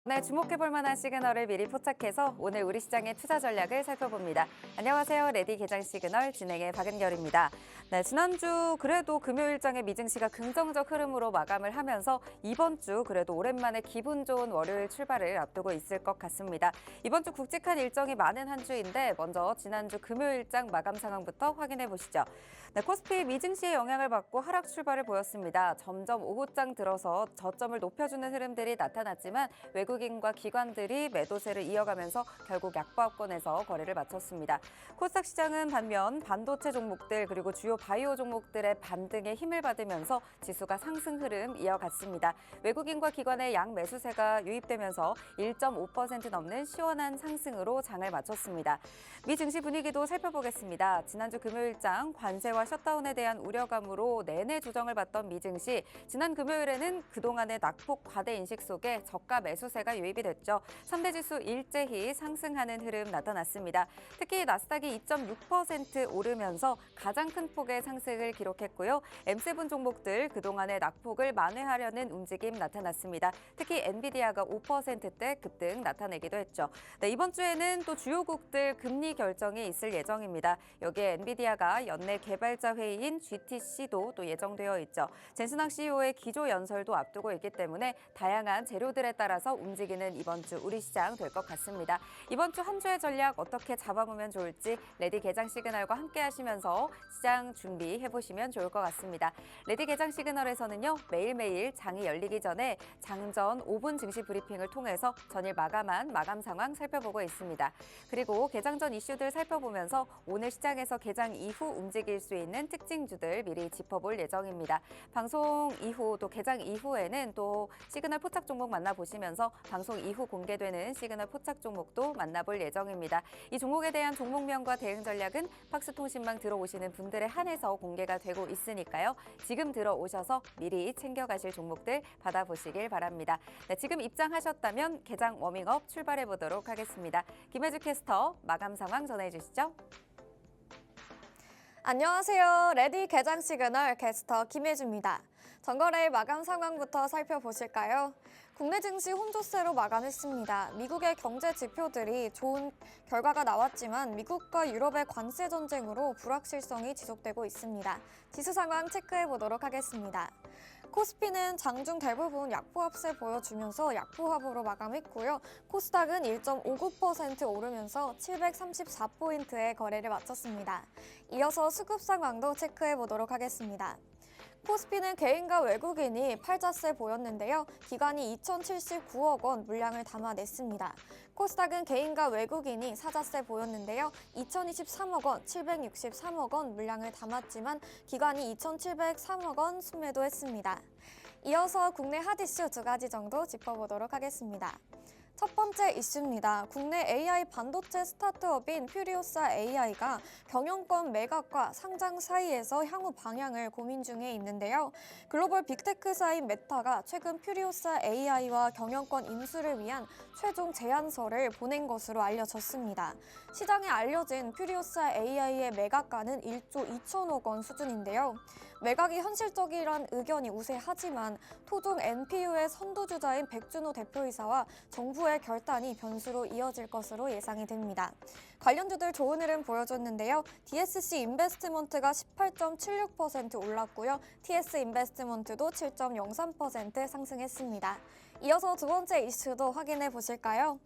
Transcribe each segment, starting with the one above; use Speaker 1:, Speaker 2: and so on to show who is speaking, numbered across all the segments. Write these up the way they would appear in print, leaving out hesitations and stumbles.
Speaker 1: 네, 주목해볼 만한 시그널을 미리 포착해서 오늘 우리 시장의 투자 전략을 살펴봅니다. 안녕하세요. 레디 개장 시그널 진행의 박은결입니다. 네, 지난주 그래도 금요일장의 미증시가 긍정적 흐름으로 마감을 하면서 이번 주 그래도 오랜만에 기분 좋은 월요일 출발을 앞두고 있을 것 같습니다. 이번 주 굵직한 일정이 많은 한 주인데 먼저 지난주 금요일장 마감 상황부터 확인해 보시죠. 네, 코스피 미증시의 영향을 받고 하락 출발을 보였습니다. 점점 오후장 들어서 저점을 높여주는 흐름들이 나타났지만 외국인과 기관들이 매도세를 이어가면서 결국 약보합권에서 거래를 마쳤습니다. 코스닥 시장은 반면 반도체 종목들 그리고 주요 바이오 종목들의 반등에 힘을 받으면서 지수가 상승 흐름 이어갔습니다. 외국인과 기관의 양 매수세가 유입되면서 1.5% 넘는 시원한 상승으로 장을 마쳤습니다. 미 증시 분위기도 살펴보겠습니다. 지난주 금요일장 관세와 셧다운에 대한 우려감으로 내내 조정을 받던 미 증시 지난 금요일에는 그동안의 낙폭 과대 인식 속에 저가 매수세가 유입이 됐죠. 3대 지수 일제히 상승하는 흐름 나타났습니다. 특히 나스닥이 2.6% 오르면서 가장 큰 폭의 상승을 기록했고요. M7 종목들 그동안의 낙폭을 만회하려는 움직임 나타났습니다. 특히 엔비디아가 5%대 급등 나타내기도 했죠. 네, 이번 주에는 또 주요국들 금리 결정이 있을 예정입니다. 여기에 엔비디아가 연내 개발자 회의인 GTC도 또 예정되어 있죠. 젠슨황 CEO의 기조 연설도 앞두고 있기 때문에 다양한 재료들에 따라서 움직이는 이번 주 우리 시장 될 것 같습니다. 이번 주 한 주의 전략 어떻게 잡아보면 좋을지 레디 개장 시그널과 함께 하시면서 시장 준비해 보시면 좋을 것 같습니다. 레디 개장 시그널에서는요, 매일매일 장이 열리기 전에 장전 5분 증시 브리핑을 통해서 전일 마감한 마감 상황 살펴보고 있습니다. 그리고 개장 전 이슈들 살펴보면서 오늘 시장에서 개장 이후 움직일 수 있는 특징주들 미리 짚어볼 예정입니다. 방송 이후 또 개장 이후에는 또 시그널 포착 종목 만나보시면서 방송 이후 공개되는 시그널 포착 종목도 만나볼 예정입니다. 이 종목에 대한 종목명과 대응 전략은 팍스통신망 들어오시는 분들에 한해서 공개가 되고 있으니까요. 지금 들어오셔서 미리 챙겨가실 종목들 받아보시길 바랍니다. 네, 지금 입장하셨다면 개장 워밍업 출발해 보도록 하겠습니다. 김혜주 캐스터 마감 상황 전해주시죠.
Speaker 2: 안녕하세요. 레디 개장 시그널 캐스터 김혜주입니다. 전거래일 마감 상황부터 살펴보실까요? 국내 증시 혼조세로 마감했습니다. 미국의 경제 지표들이 좋은 결과가 나왔지만 미국과 유럽의 관세 전쟁으로 불확실성이 지속되고 있습니다. 지수 상황 체크해 보도록 하겠습니다. 코스피는 장중 대부분 약보합세 보여주면서 약보합으로 마감했고요. 코스닥은 1.59% 오르면서 734포인트의 거래를 마쳤습니다. 이어서 수급 상황도 체크해 보도록 하겠습니다. 코스피는 개인과 외국인이 팔자세 보였는데요. 기관이 2,079억 원 물량을 담아냈습니다. 코스닥은 개인과 외국인이 사자세 보였는데요. 2,023억 원, 763억 원 물량을 담았지만 기관이 2,703억 원 순매도했습니다. 이어서 국내 핫이슈 두 가지 정도 짚어보도록 하겠습니다. 첫 번째 이슈입니다. 국내 AI 반도체 스타트업인 퓨리오사 AI가 경영권 매각과 상장 사이에서 향후 방향을 고민 중에 있는데요. 글로벌 빅테크사인 메타가 최근 퓨리오사 AI와 경영권 인수를 위한 최종 제안서를 보낸 것으로 알려졌습니다. 시장에 알려진 퓨리오사 AI의 매각가는 1조 2천억 원 수준인데요. 매각이 현실적이란 의견이 우세하지만 토종 NPU의 선두주자인 백준호 대표이사와 정부의 결단이 변수로 이어질 것으로 예상이 됩니다. 관련주들 좋은 흐름 보여줬는데요. DSC 인베스트먼트가 18.76% 올랐고요. TS 인베스트먼트도 7.03% 상승했습니다. 이어서 두 번째 이슈도 확인해 보실까요?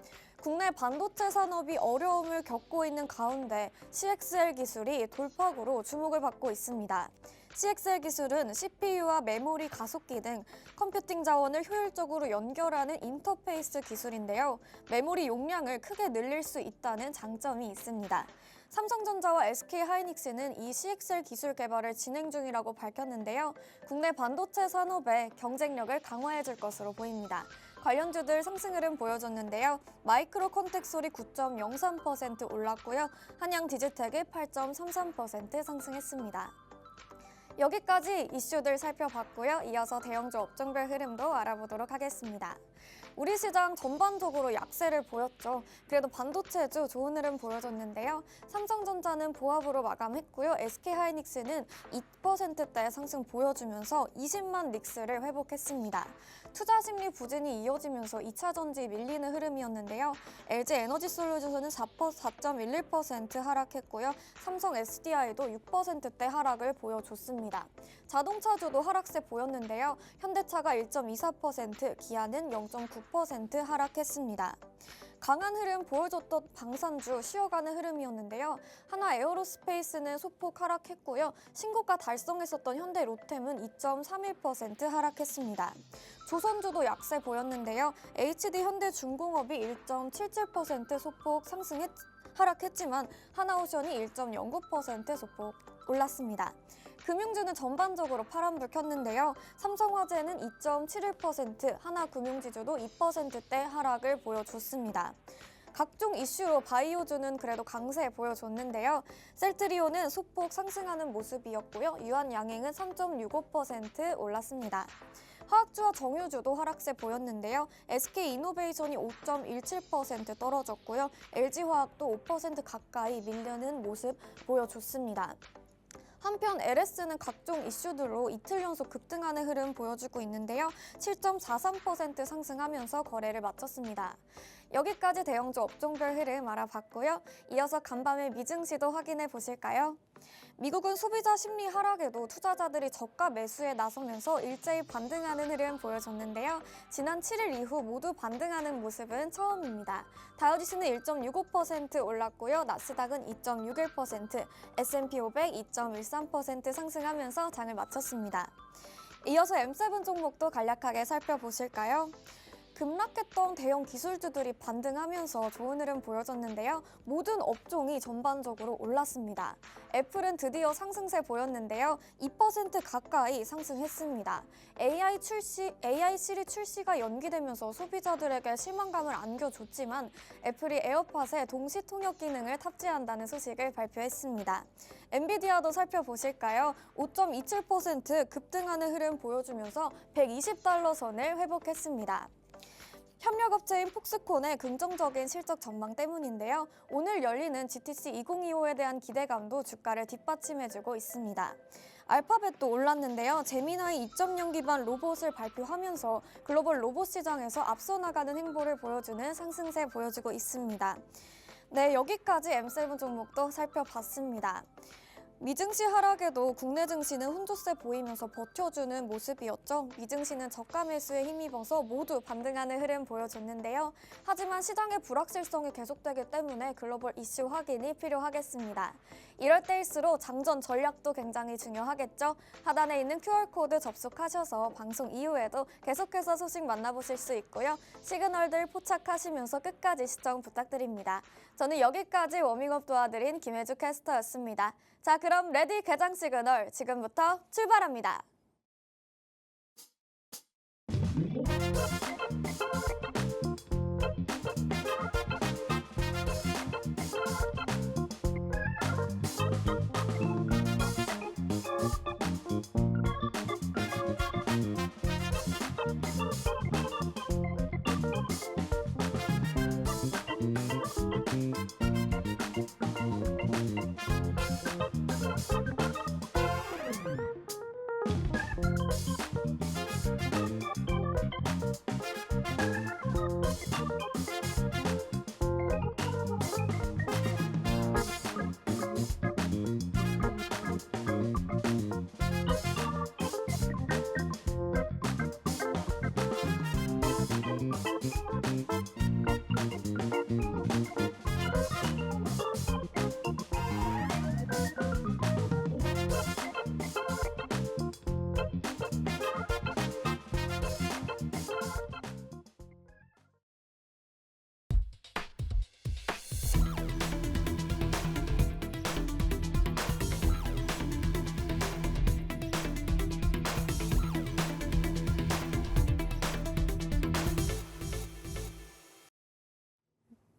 Speaker 2: 국내 반도체 산업이 어려움을 겪고 있는 가운데 CXL 기술이 돌파구로 주목을 받고 있습니다. CXL 기술은 CPU와 메모리 가속기 등 컴퓨팅 자원을 효율적으로 연결하는 인터페이스 기술인데요. 메모리 용량을 크게 늘릴 수 있다는 장점이 있습니다. 삼성전자와 SK하이닉스는 이 CXL 기술 개발을 진행 중이라고 밝혔는데요. 국내 반도체 산업의 경쟁력을 강화해줄 것으로 보입니다. 관련주들 상승 흐름 보여줬는데요. 마이크로 컨텍솔이 9.03% 올랐고요. 한양 디지텍이 8.33% 상승했습니다. 여기까지 이슈들 살펴봤고요. 이어서 대형주 업종별 흐름도 알아보도록 하겠습니다. 우리 시장 전반적으로 약세를 보였죠. 그래도 반도체주 좋은 흐름 보여줬는데요. 삼성전자는 보합으로 마감했고요. SK하이닉스는 2%대 상승 보여주면서 20만 릭스를 회복했습니다. 투자 심리 부진이 이어지면서 2차 전지 밀리는 흐름이었는데요. LG 에너지솔루션은 4.11% 하락했고요. 삼성 SDI도 6%대 하락을 보여줬습니다. 자동차주도 하락세 보였는데요. 현대차가 1.24%, 기아는 0.9% 하락했습니다. 강한 흐름 보여줬던 방산주 쉬어가는 흐름이었는데요. 하나 에어로스페이스는 소폭 하락했고요. 신고가 달성했었던 현대 로템은 2.31% 하락했습니다. 조선주도 약세 보였는데요. HD 현대중공업이 1.77% 소폭 하락했지만 하나오션이 1.09% 소폭 올랐습니다. 금융주는 전반적으로 파란불 켰는데요. 삼성화재는 2.71%, 하나금융지주도 2%대 하락을 보여줬습니다. 각종 이슈로 바이오주는 그래도 강세 보여줬는데요. 셀트리온은 소폭 상승하는 모습이었고요. 유한양행은 3.65% 올랐습니다. 화학주와 정유주도 하락세 보였는데요. SK이노베이션이 5.17% 떨어졌고요. LG화학도 5% 가까이 밀려는 모습 보여줬습니다. 한편 LS는 각종 이슈들로 이틀 연속 급등하는 흐름 보여주고 있는데요. 7.43% 상승하면서 거래를 마쳤습니다. 여기까지 대형주 업종별 흐름 알아봤고요. 이어서 간밤의 미증시도 확인해 보실까요? 미국은 소비자 심리 하락에도 투자자들이 저가 매수에 나서면서 일제히 반등하는 흐름 보여줬는데요. 지난 7일 이후 모두 반등하는 모습은 처음입니다. 다우지수는 1.65% 올랐고요. 나스닥은 2.61%, S&P 500 2.13% 상승하면서 장을 마쳤습니다. 이어서 M7 종목도 간략하게 살펴보실까요? 급락했던 대형 기술주들이 반등하면서 좋은 흐름 보여줬는데요. 모든 업종이 전반적으로 올랐습니다. 애플은 드디어 상승세 보였는데요. 2% 가까이 상승했습니다. AI 시리 출시가 연기되면서 소비자들에게 실망감을 안겨줬지만 애플이 에어팟에 동시 통역 기능을 탑재한다는 소식을 발표했습니다. 엔비디아도 살펴보실까요? 5.27% 급등하는 흐름 보여주면서 120달러 선을 회복했습니다. 협력업체인 폭스콘의 긍정적인 실적 전망 때문인데요. 오늘 열리는 GTC 2025에 대한 기대감도 주가를 뒷받침해주고 있습니다. 알파벳도 올랐는데요. 제미나이 2.0 기반 로봇을 발표하면서 글로벌 로봇 시장에서 앞서 나가는 행보를 보여주는 상승세 보여주고 있습니다. 네, 여기까지 M7 종목도 살펴봤습니다. 미증시 하락에도 국내 증시는 혼조세 보이면서 버텨주는 모습이었죠. 미증시는 저가 매수에 힘입어서 모두 반등하는 흐름 보여줬는데요. 하지만 시장의 불확실성이 계속되기 때문에 글로벌 이슈 확인이 필요하겠습니다. 이럴 때일수록 장전 전략도 굉장히 중요하겠죠. 하단에 있는 QR코드 접속하셔서 방송 이후에도 계속해서 소식 만나보실 수 있고요. 시그널들 포착하시면서 끝까지 시청 부탁드립니다. 저는 여기까지 워밍업 도와드린 김혜주 캐스터였습니다. 자, 그럼 레디 개장 시그널 지금부터 출발합니다.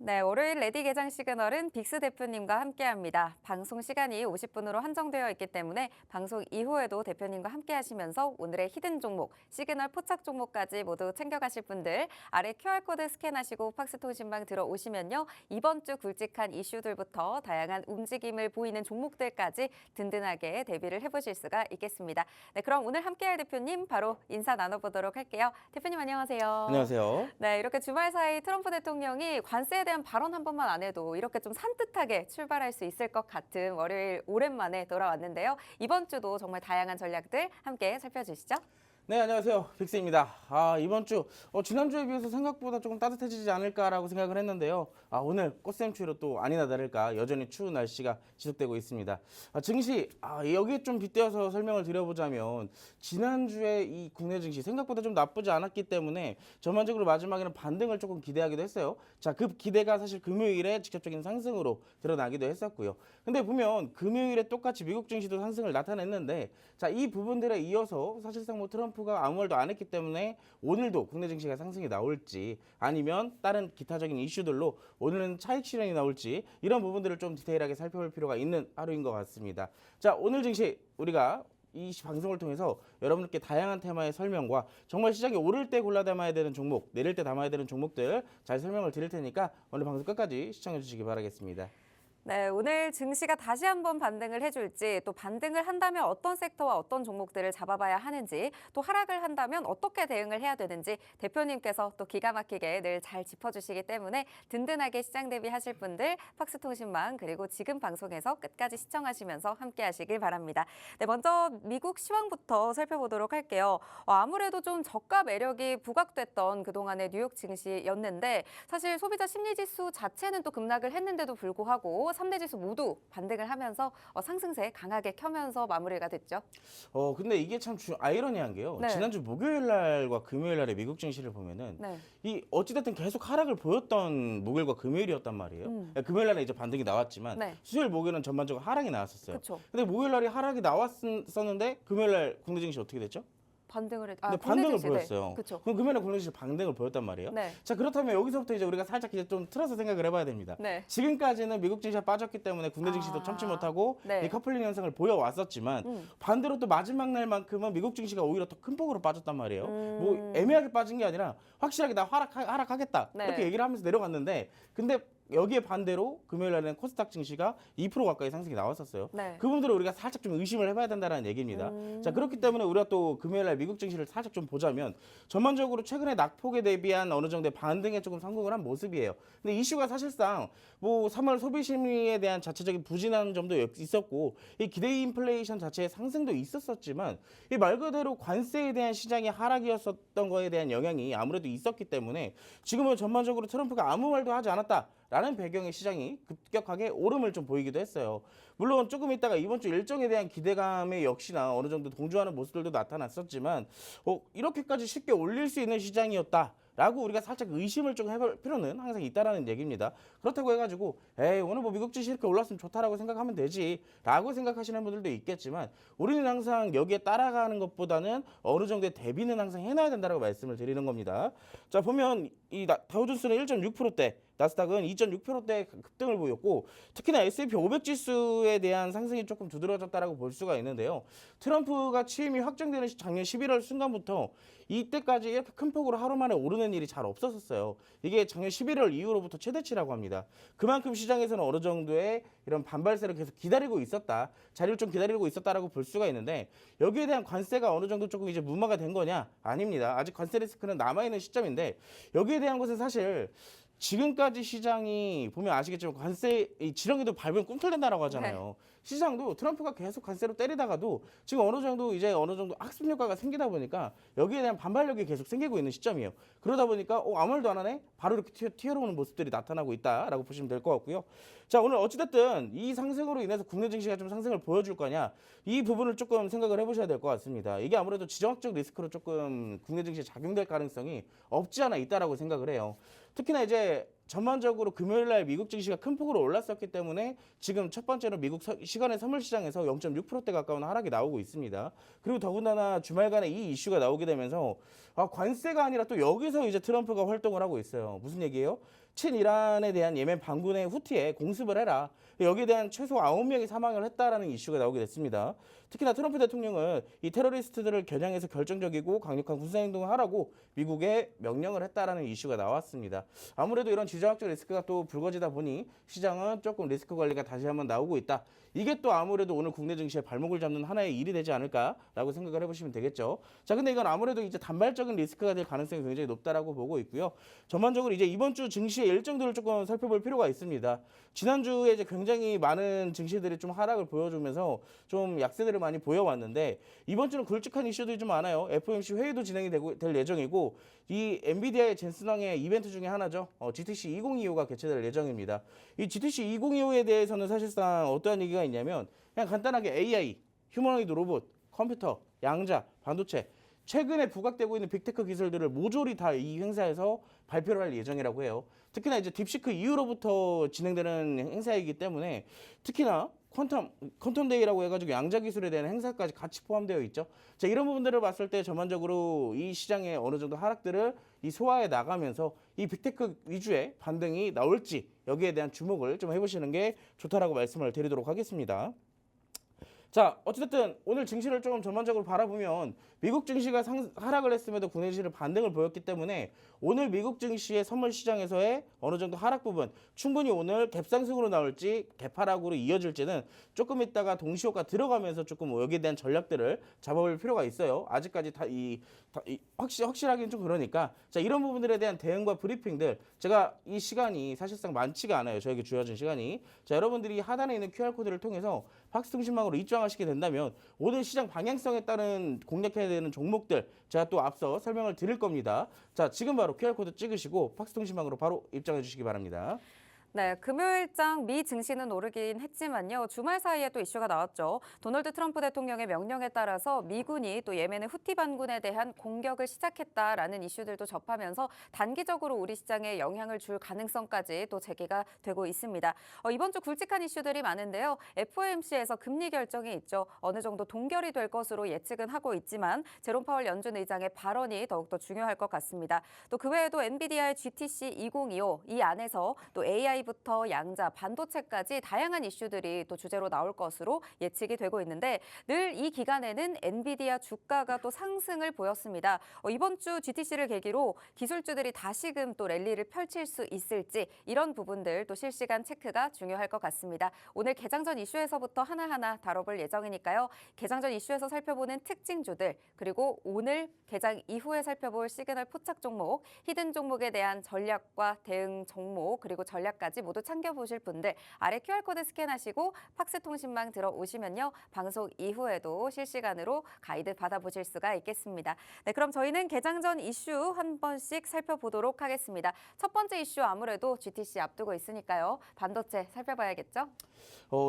Speaker 1: 네, 월요일 레디 개장 시그널은 빅스 대표님과 함께합니다. 방송 시간이 50분으로 한정되어 있기 때문에 방송 이후에도 대표님과 함께하시면서 오늘의 히든 종목, 시그널 포착 종목까지 모두 챙겨가실 분들 아래 QR코드 스캔하시고 팍스통신방 들어오시면요. 이번 주 굵직한 이슈들부터 다양한 움직임을 보이는 종목들까지 든든하게 대비를 해보실 수가 있겠습니다. 네, 그럼 오늘 함께할 대표님 바로 인사 나눠보도록 할게요. 대표님 안녕하세요.
Speaker 3: 안녕하세요.
Speaker 1: 네, 이렇게 주말 사이 트럼프 대통령이 관세에 대한 발언 한 번만 안 해도 이렇게 좀 산뜻하게 출발할 수 있을 것 같은 월요일 오랜만에 돌아왔는데요. 이번 주도 정말 다양한 전략들 함께 살펴주시죠.
Speaker 3: 네, 안녕하세요. 빅스입니다. 이번 주 지난주에 비해서 생각보다 조금 따뜻해지지 않을까라고 생각을 했는데요. 오늘 꽃샘추위로 또 아니나 다를까 여전히 추운 날씨가 지속되고 있습니다. 증시 여기에 좀 빗대어서 설명을 드려보자면 지난주에 이 국내 증시 생각보다 좀 나쁘지 않았기 때문에 전반적으로 마지막에는 반등을 조금 기대하기도 했어요. 자, 그 기대가 사실 금요일에 직접적인 상승으로 드러나기도 했었고요. 근데 보면 금요일에 똑같이 미국 증시도 상승을 나타냈는데 자, 이 부분들에 이어서 사실상 뭐 트럼프가 아무 말도 안 했기 때문에 오늘도 국내 증시가 상승이 나올지 아니면 다른 기타적인 이슈들로 오늘은 차익 실현이 나올지 이런 부분들을 좀 디테일하게 살펴볼 필요가 있는 하루인 것 같습니다. 자, 오늘 증시 우리가 이 방송을 통해서 여러분들께 다양한 테마의 설명과 정말 시장이 오를 때 골라 담아야 되는 종목, 내릴 때 담아야 되는 종목들 잘 설명을 드릴 테니까 오늘 방송 끝까지 시청해 주시기 바라겠습니다.
Speaker 1: 네, 오늘 증시가 다시 한번 반등을 해줄지 또 반등을 한다면 어떤 섹터와 어떤 종목들을 잡아봐야 하는지 또 하락을 한다면 어떻게 대응을 해야 되는지 대표님께서 또 기가 막히게 늘 잘 짚어주시기 때문에 든든하게 시장 대비하실 분들 팍스통신망 그리고 지금 방송에서 끝까지 시청하시면서 함께 하시길 바랍니다. 네, 먼저 미국 시황부터 살펴보도록 할게요. 아무래도 좀 저가 매력이 부각됐던 그동안의 뉴욕 증시였는데 사실 소비자 심리지수 자체는 또 급락을 했는데도 불구하고 3대 지수 모두 반등을 하면서 상승세 강하게 켜면서 마무리가 됐죠.
Speaker 3: 근데 이게 참 아이러니한 게요.
Speaker 1: 네.
Speaker 3: 지난주 목요일 날과 금요일 날의 미국 증시를 보면은
Speaker 1: 네.
Speaker 3: 이 어찌됐든 계속 하락을 보였던 목요일과 금요일이었단 말이에요. 금요일 날에 이제 반등이 나왔지만
Speaker 1: 네.
Speaker 3: 수요일 목요일은 전반적으로 하락이 나왔었어요.
Speaker 1: 그렇죠.
Speaker 3: 근데 목요일 날이 하락이 나왔었는데 금요일 날 국내 증시 어떻게 됐죠?
Speaker 1: 반등을 했.
Speaker 3: 근데
Speaker 1: 국내
Speaker 3: 반등을
Speaker 1: 증시,
Speaker 3: 보였어요.
Speaker 1: 네. 그렇죠.
Speaker 3: 그럼 금요일에 국내 증시 반등을 보였단 말이에요.
Speaker 1: 네.
Speaker 3: 자, 그렇다면 여기서부터 이제 우리가 살짝 이제 좀 틀어서 생각을 해봐야 됩니다.
Speaker 1: 네.
Speaker 3: 지금까지는 미국 증시가 빠졌기 때문에 국내 증시도 참지 못하고
Speaker 1: 네.
Speaker 3: 이 커플링 현상을 보여왔었지만 반대로 또 마지막 날만큼은 미국 증시가 오히려 더 큰 폭으로 빠졌단 말이에요. 뭐 애매하게 빠진 게 아니라 확실하게 나 하락하겠다
Speaker 1: 네.
Speaker 3: 이렇게 얘기를 하면서 내려갔는데 근데 여기에 반대로 금요일 날에는 코스닥 증시가 2% 가까이 상승이 나왔었어요.
Speaker 1: 네.
Speaker 3: 그 부분들을 우리가 살짝 좀 의심을 해봐야 된다는 얘기입니다. 자, 그렇기 때문에 우리가 또 금요일 날 미국 증시를 살짝 좀 보자면 전반적으로 최근에 낙폭에 대비한 어느 정도의 반등에 조금 성공을 한 모습이에요. 근데 이슈가 사실상 뭐 3월 소비 심리에 대한 자체적인 부진한 점도 있었고 이 기대 인플레이션 자체의 상승도 있었지만 이 말 그대로 관세에 대한 시장의 하락이었었던 거에 대한 영향이 아무래도 있었기 때문에 지금은 전반적으로 트럼프가 아무 말도 하지 않았다라는 배경의 시장이 급격하게 오름을 좀 보이기도 했어요. 물론 조금 있다가 이번 주 일정에 대한 기대감에 역시나 어느 정도 동조하는 모습들도 나타났었지만 이렇게까지 쉽게 올릴 수 있는 시장이었다. 라고 우리가 살짝 의심을 좀 해볼 필요는 항상 있다라는 얘기입니다. 그렇다고 해가지고 오늘 뭐 미국 증시 이렇게 올랐으면 좋다라고 생각하면 되지 라고 생각하시는 분들도 있겠지만 우리는 항상 여기에 따라가는 것보다는 어느 정도의 대비는 항상 해놔야 된다라고 말씀을 드리는 겁니다. 자, 보면 이 다우존스는 1.6%대 나스닥은 2.6%대 급등을 보였고 특히나 S&P 500 지수에 대한 상승이 조금 두드러졌다라고 볼 수가 있는데요. 트럼프가 취임이 확정되는 작년 11월 순간부터 이때까지 이렇게 큰 폭으로 하루 만에 오르는 일이 잘 없었어요. 이게 작년 11월 이후로부터 최대치라고 합니다. 그만큼 시장에서는 어느 정도의 이런 반발세를 계속 기다리고 있었다. 자리를 좀 기다리고 있었다라고 볼 수가 있는데 여기에 대한 관세가 어느 정도 조금 이제 무마가 된 거냐? 아닙니다. 아직 관세 리스크는 남아있는 시점인데 여기에 대한 것은 사실 지금까지 시장이 보면 아시겠지만 관세 지렁이도 밟으면 꿈틀댄다라고 하잖아요. 네. 시장도 트럼프가 계속 관세로 때리다가도 지금 어느 정도 학습 효과가 생기다 보니까 여기에 대한 반발력이 계속 생기고 있는 시점이에요. 그러다 보니까 아무 말도 안 하네? 바로 이렇게 튀어나오는 모습들이 나타나고 있다라고 보시면 될 것 같고요. 자, 오늘 어찌됐든 이 상승으로 인해서 국내 증시가 좀 상승을 보여줄 거냐 이 부분을 조금 생각을 해보셔야 될 것 같습니다. 이게 아무래도 지정학적 리스크로 조금 국내 증시에 작용될 가능성이 없지 않아 있다라고 생각을 해요. 특히나 이제 전반적으로 금요일 날 미국 증시가 큰 폭으로 올랐었기 때문에 지금 첫 번째로 미국 시간의 선물 시장에서 0.6%대 가까운 하락이 나오고 있습니다. 그리고 더군다나 주말간에 이 이슈가 나오게 되면서 관세가 아니라 또 여기서 이제 트럼프가 활동을 하고 있어요. 무슨 얘기예요? 친이란에 대한 예멘 반군의 후티에 공습을 해라. 여기에 대한 최소 9명이 사망을 했다라는 이슈가 나오게 됐습니다. 특히나 트럼프 대통령은 이 테러리스트들을 겨냥해서 결정적이고 강력한 군사행동을 하라고 미국에 명령을 했다라는 이슈가 나왔습니다. 아무래도 이런 지정학적 리스크가 또 불거지다 보니 시장은 조금 리스크 관리가 다시 한번 나오고 있다. 이게 또 아무래도 오늘 국내 증시의 발목을 잡는 하나의 일이 되지 않을까라고 생각을 해보시면 되겠죠. 자, 근데 이건 아무래도 이제 단발적인 리스크가 될 가능성이 굉장히 높다라고 보고 있고요. 전반적으로 이제 이번 주 증시의 일정들을 조금 살펴볼 필요가 있습니다. 지난주에 이제 굉장히 많은 증시들이 좀 하락을 보여주면서 좀 약세들을 많이 보여왔는데 이번 주는 굵직한 이슈들이 좀 많아요. FOMC 회의도 진행이 될 예정이고 이 엔비디아의 젠슨왕의 이벤트 중에 하나죠. GTC 2025가 개최될 예정입니다. 이 GTC 2025에 대해서는 사실상 어떠한 얘기가 있냐면 그냥 간단하게 AI, 휴머노이드 로봇, 컴퓨터, 양자, 반도체 최근에 부각되고 있는 빅테크 기술들을 모조리 다 이 행사에서 발표를 할 예정이라고 해요. 특히나 이제 딥시크 이후로부터 진행되는 행사이기 때문에 특히나 퀀텀 데이라고 해가지고 양자 기술에 대한 행사까지 같이 포함되어 있죠. 자, 이런 부분들을 봤을 때 전반적으로 이 시장의 어느 정도 하락들을 이 소화해 나가면서 이 빅테크 위주의 반등이 나올지 여기에 대한 주목을 좀 해보시는 게 좋다라고 말씀을 드리도록 하겠습니다. 자, 어쨌든 오늘 증시를 조금 전반적으로 바라보면 미국 증시가 하락을 했음에도 국내 증시는 반등을 보였기 때문에 오늘 미국 증시의 선물 시장에서의 어느 정도 하락 부분 충분히 오늘 갭상승으로 나올지 갭하락으로 이어질지는 조금 있다가 동시효과 들어가면서 조금 여기에 대한 전략들을 잡아볼 필요가 있어요. 아직까지 확실하기는 좀 그러니까 자, 이런 부분들에 대한 대응과 브리핑들 제가 이 시간이 사실상 많지가 않아요. 저에게 주어진 시간이. 자, 여러분들이 하단에 있는 QR코드를 통해서 팍스통신망으로 입장하시게 된다면 오늘 시장 방향성에 따른 공략해야 되는 종목들 제가 또 앞서 설명을 드릴 겁니다. 자, 지금 바로 QR코드 찍으시고 팍스통신망으로 바로 입장해 주시기 바랍니다.
Speaker 1: 네, 금요일장 미 증시는 오르긴 했지만요. 주말 사이에 또 이슈가 나왔죠. 도널드 트럼프 대통령의 명령에 따라서 미군이 또 예멘의 후티 반군에 대한 공격을 시작했다라는 이슈들도 접하면서 단기적으로 우리 시장에 영향을 줄 가능성까지 또 제기가 되고 있습니다. 이번 주 굵직한 이슈들이 많은데요. FOMC에서 금리 결정이 있죠. 어느 정도 동결이 될 것으로 예측은 하고 있지만 제롬 파월 연준 의장의 발언이 더욱더 중요할 것 같습니다. 또 그 외에도 엔비디아의 GTC 2025 이 안에서 또 AI부터 양자, 반도체까지 다양한 이슈들이 또 주제로 나올 것으로 예측이 되고 있는데 늘 이 기간에는 엔비디아 주가가 또 상승을 보였습니다. 이번 주 GTC를 계기로 기술주들이 다시금 또 랠리를 펼칠 수 있을지 이런 부분들 또 실시간 체크가 중요할 것 같습니다. 오늘 개장 전 이슈에서부터 하나하나 다뤄볼 예정이니까요. 개장 전 이슈에서 살펴보는 특징주들 그리고 오늘 개장 이후에 살펴볼 시그널 포착 종목, 히든 종목에 대한 전략과 대응 종목 그리고 전략까지 모두 챙겨보실 분들 아래 QR코드 스캔하시고 팍스통신망 들어오시면요. 방송 이후에도 실시간으로 가이드 받아보실 수가 있겠습니다. 네, 그럼 저희는 개장 전 이슈 한 번씩 살펴보도록 하겠습니다. 첫 번째 이슈 아무래도 GTC 앞두고 있으니까요. 반도체 살펴봐야겠죠?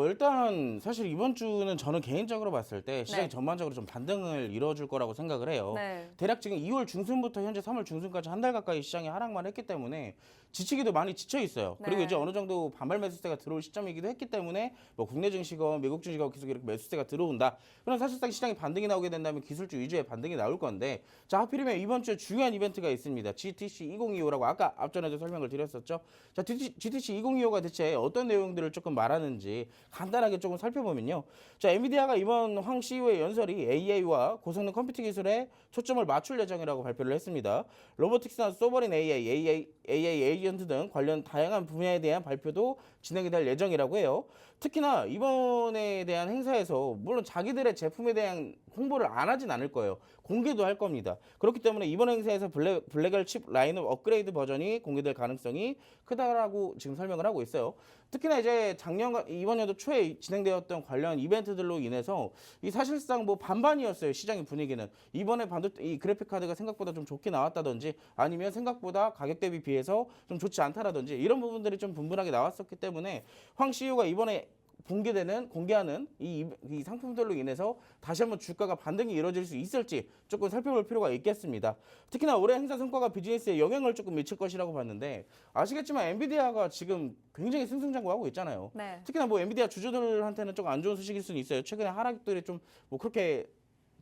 Speaker 3: 일단 사실 이번 주는 저는 개인적으로 봤을 때 시장이
Speaker 1: 네.
Speaker 3: 전반적으로 좀 반등을 이뤄줄 거라고 생각을 해요.
Speaker 1: 네.
Speaker 3: 대략 지금 2월 중순부터 현재 3월 중순까지 한 달 가까이 시장이 하락만 했기 때문에 지치기도 많이 지쳐 있어요. 그리고
Speaker 1: 네.
Speaker 3: 이제 어느 정도 반발 매수세가 들어올 시점이기도 했기 때문에 뭐 국내 증시건 미국 증시건 계속 이렇게 매수세가 들어온다. 그럼 사실상 시장이 반등이 나오게 된다면 기술주 위주의 반등이 나올 건데 자, 하필이면 이번 주에 중요한 이벤트가 있습니다. GTC 2025라고 아까 앞전에도 설명을 드렸었죠. 자, GTC 2025가 대체 어떤 내용들을 조금 말하는지 간단하게 조금 살펴보면요. 자, 엔비디아가 이번 황 CEO의 연설이 AI와 고성능 컴퓨팅 기술에 초점을 맞출 예정이라고 발표를 했습니다. 로보틱스나 소버린 AI 에이전트 등 관련 다양한 분야에 대한 발표도 진행이 될 예정이라고 해요. 특히나 이번에 대한 행사에서 물론 자기들의 제품에 대한 홍보를 안 하진 않을 거예요. 공개도 할 겁니다. 그렇기 때문에 이번 행사에서 블랙얼 칩 라인업 업그레이드 버전이 공개될 가능성이 크다라고 지금 설명을 하고 있어요. 특히나 이제 이번 연도 초에 진행되었던 관련 이벤트들로 인해서 이 사실상 뭐 반반이었어요. 시장의 분위기는. 이번에 이 그래픽 카드가 생각보다 좀 좋게 나왔다든지 아니면 생각보다 가격 대비 비해서 좀 좋지 않다라든지 이런 부분들이 좀 분분하게 나왔었기 때문에 황 CEO가 이번에 공개하는 이 상품들로 인해서 다시 한번 주가가 반등이 이루어질 수 있을지 조금 살펴볼 필요가 있겠습니다. 특히나 올해 행사 성과가 비즈니스에 영향을 조금 미칠 것이라고 봤는데 아시겠지만 엔비디아가 지금 굉장히 승승장구하고 있잖아요.
Speaker 1: 네.
Speaker 3: 특히나 뭐 엔비디아 주주들한테는 조금 안 좋은 소식일 수는 있어요. 최근에 하락들이 좀 뭐 그렇게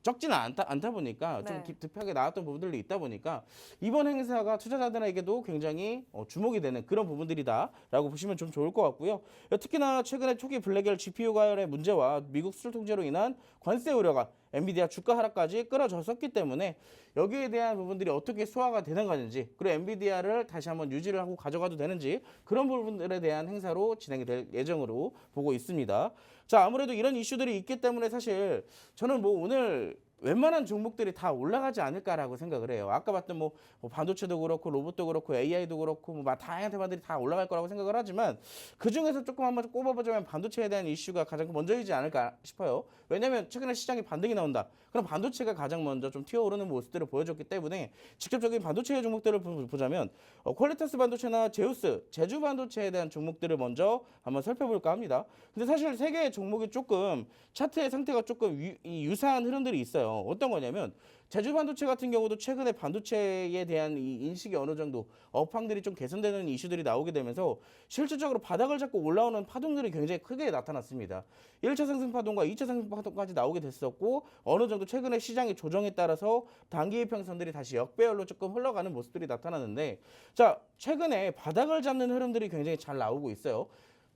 Speaker 3: 적지는 않다 보니까 좀
Speaker 1: 네.
Speaker 3: 득하게 나왔던 부분들도 있다 보니까 이번 행사가 투자자들에게도 굉장히 주목이 되는 그런 부분들이다라고 보시면 좀 좋을 것 같고요. 특히나 최근에 초기 블랙열 GPU 가열의 문제와 미국 수출 통제로 인한 관세 우려가 엔비디아 주가 하락까지 끌어졌었기 때문에 여기에 대한 부분들이 어떻게 소화가 되는 건지 그리고 엔비디아를 다시 한번 유지를 하고 가져가도 되는지 그런 부분들에 대한 행사로 진행이 될 예정으로 보고 있습니다. 자, 아무래도 이런 이슈들이 있기 때문에 사실 저는 뭐 오늘 웬만한 종목들이 다 올라가지 않을까라고 생각을 해요. 아까 봤던 뭐 반도체도 그렇고 로봇도 그렇고 AI도 그렇고 뭐 다양한 테마들이 다 올라갈 거라고 생각을 하지만 그 중에서 조금 한번 꼽아보자면 반도체에 대한 이슈가 가장 먼저이지 않을까 싶어요. 왜냐하면 최근에 시장에 반등이 나온다. 그럼 반도체가 가장 먼저 좀 튀어오르는 모습들을 보여줬기 때문에 직접적인 반도체 종목들을 보자면 퀄리타스 반도체나 제우스, 제주 반도체에 대한 종목들을 먼저 한번 살펴볼까 합니다. 근데 사실 세 개의 종목이 조금 차트의 상태가 조금 유사한 흐름들이 있어요. 어떤 거냐면 제주 반도체 같은 경우도 최근에 반도체에 대한 이 인식이 어느 정도 업황들이 좀 개선되는 이슈들이 나오게 되면서 실질적으로 바닥을 잡고 올라오는 파동들이 굉장히 크게 나타났습니다. 1차 상승 파동과 2차 상승 파동까지 나오게 됐었고 어느 정도 최근에 시장의 조정에 따라서 단기 이평선들이 다시 역배열로 조금 흘러가는 모습들이 나타나는데 자, 최근에 바닥을 잡는 흐름들이 굉장히 잘 나오고 있어요.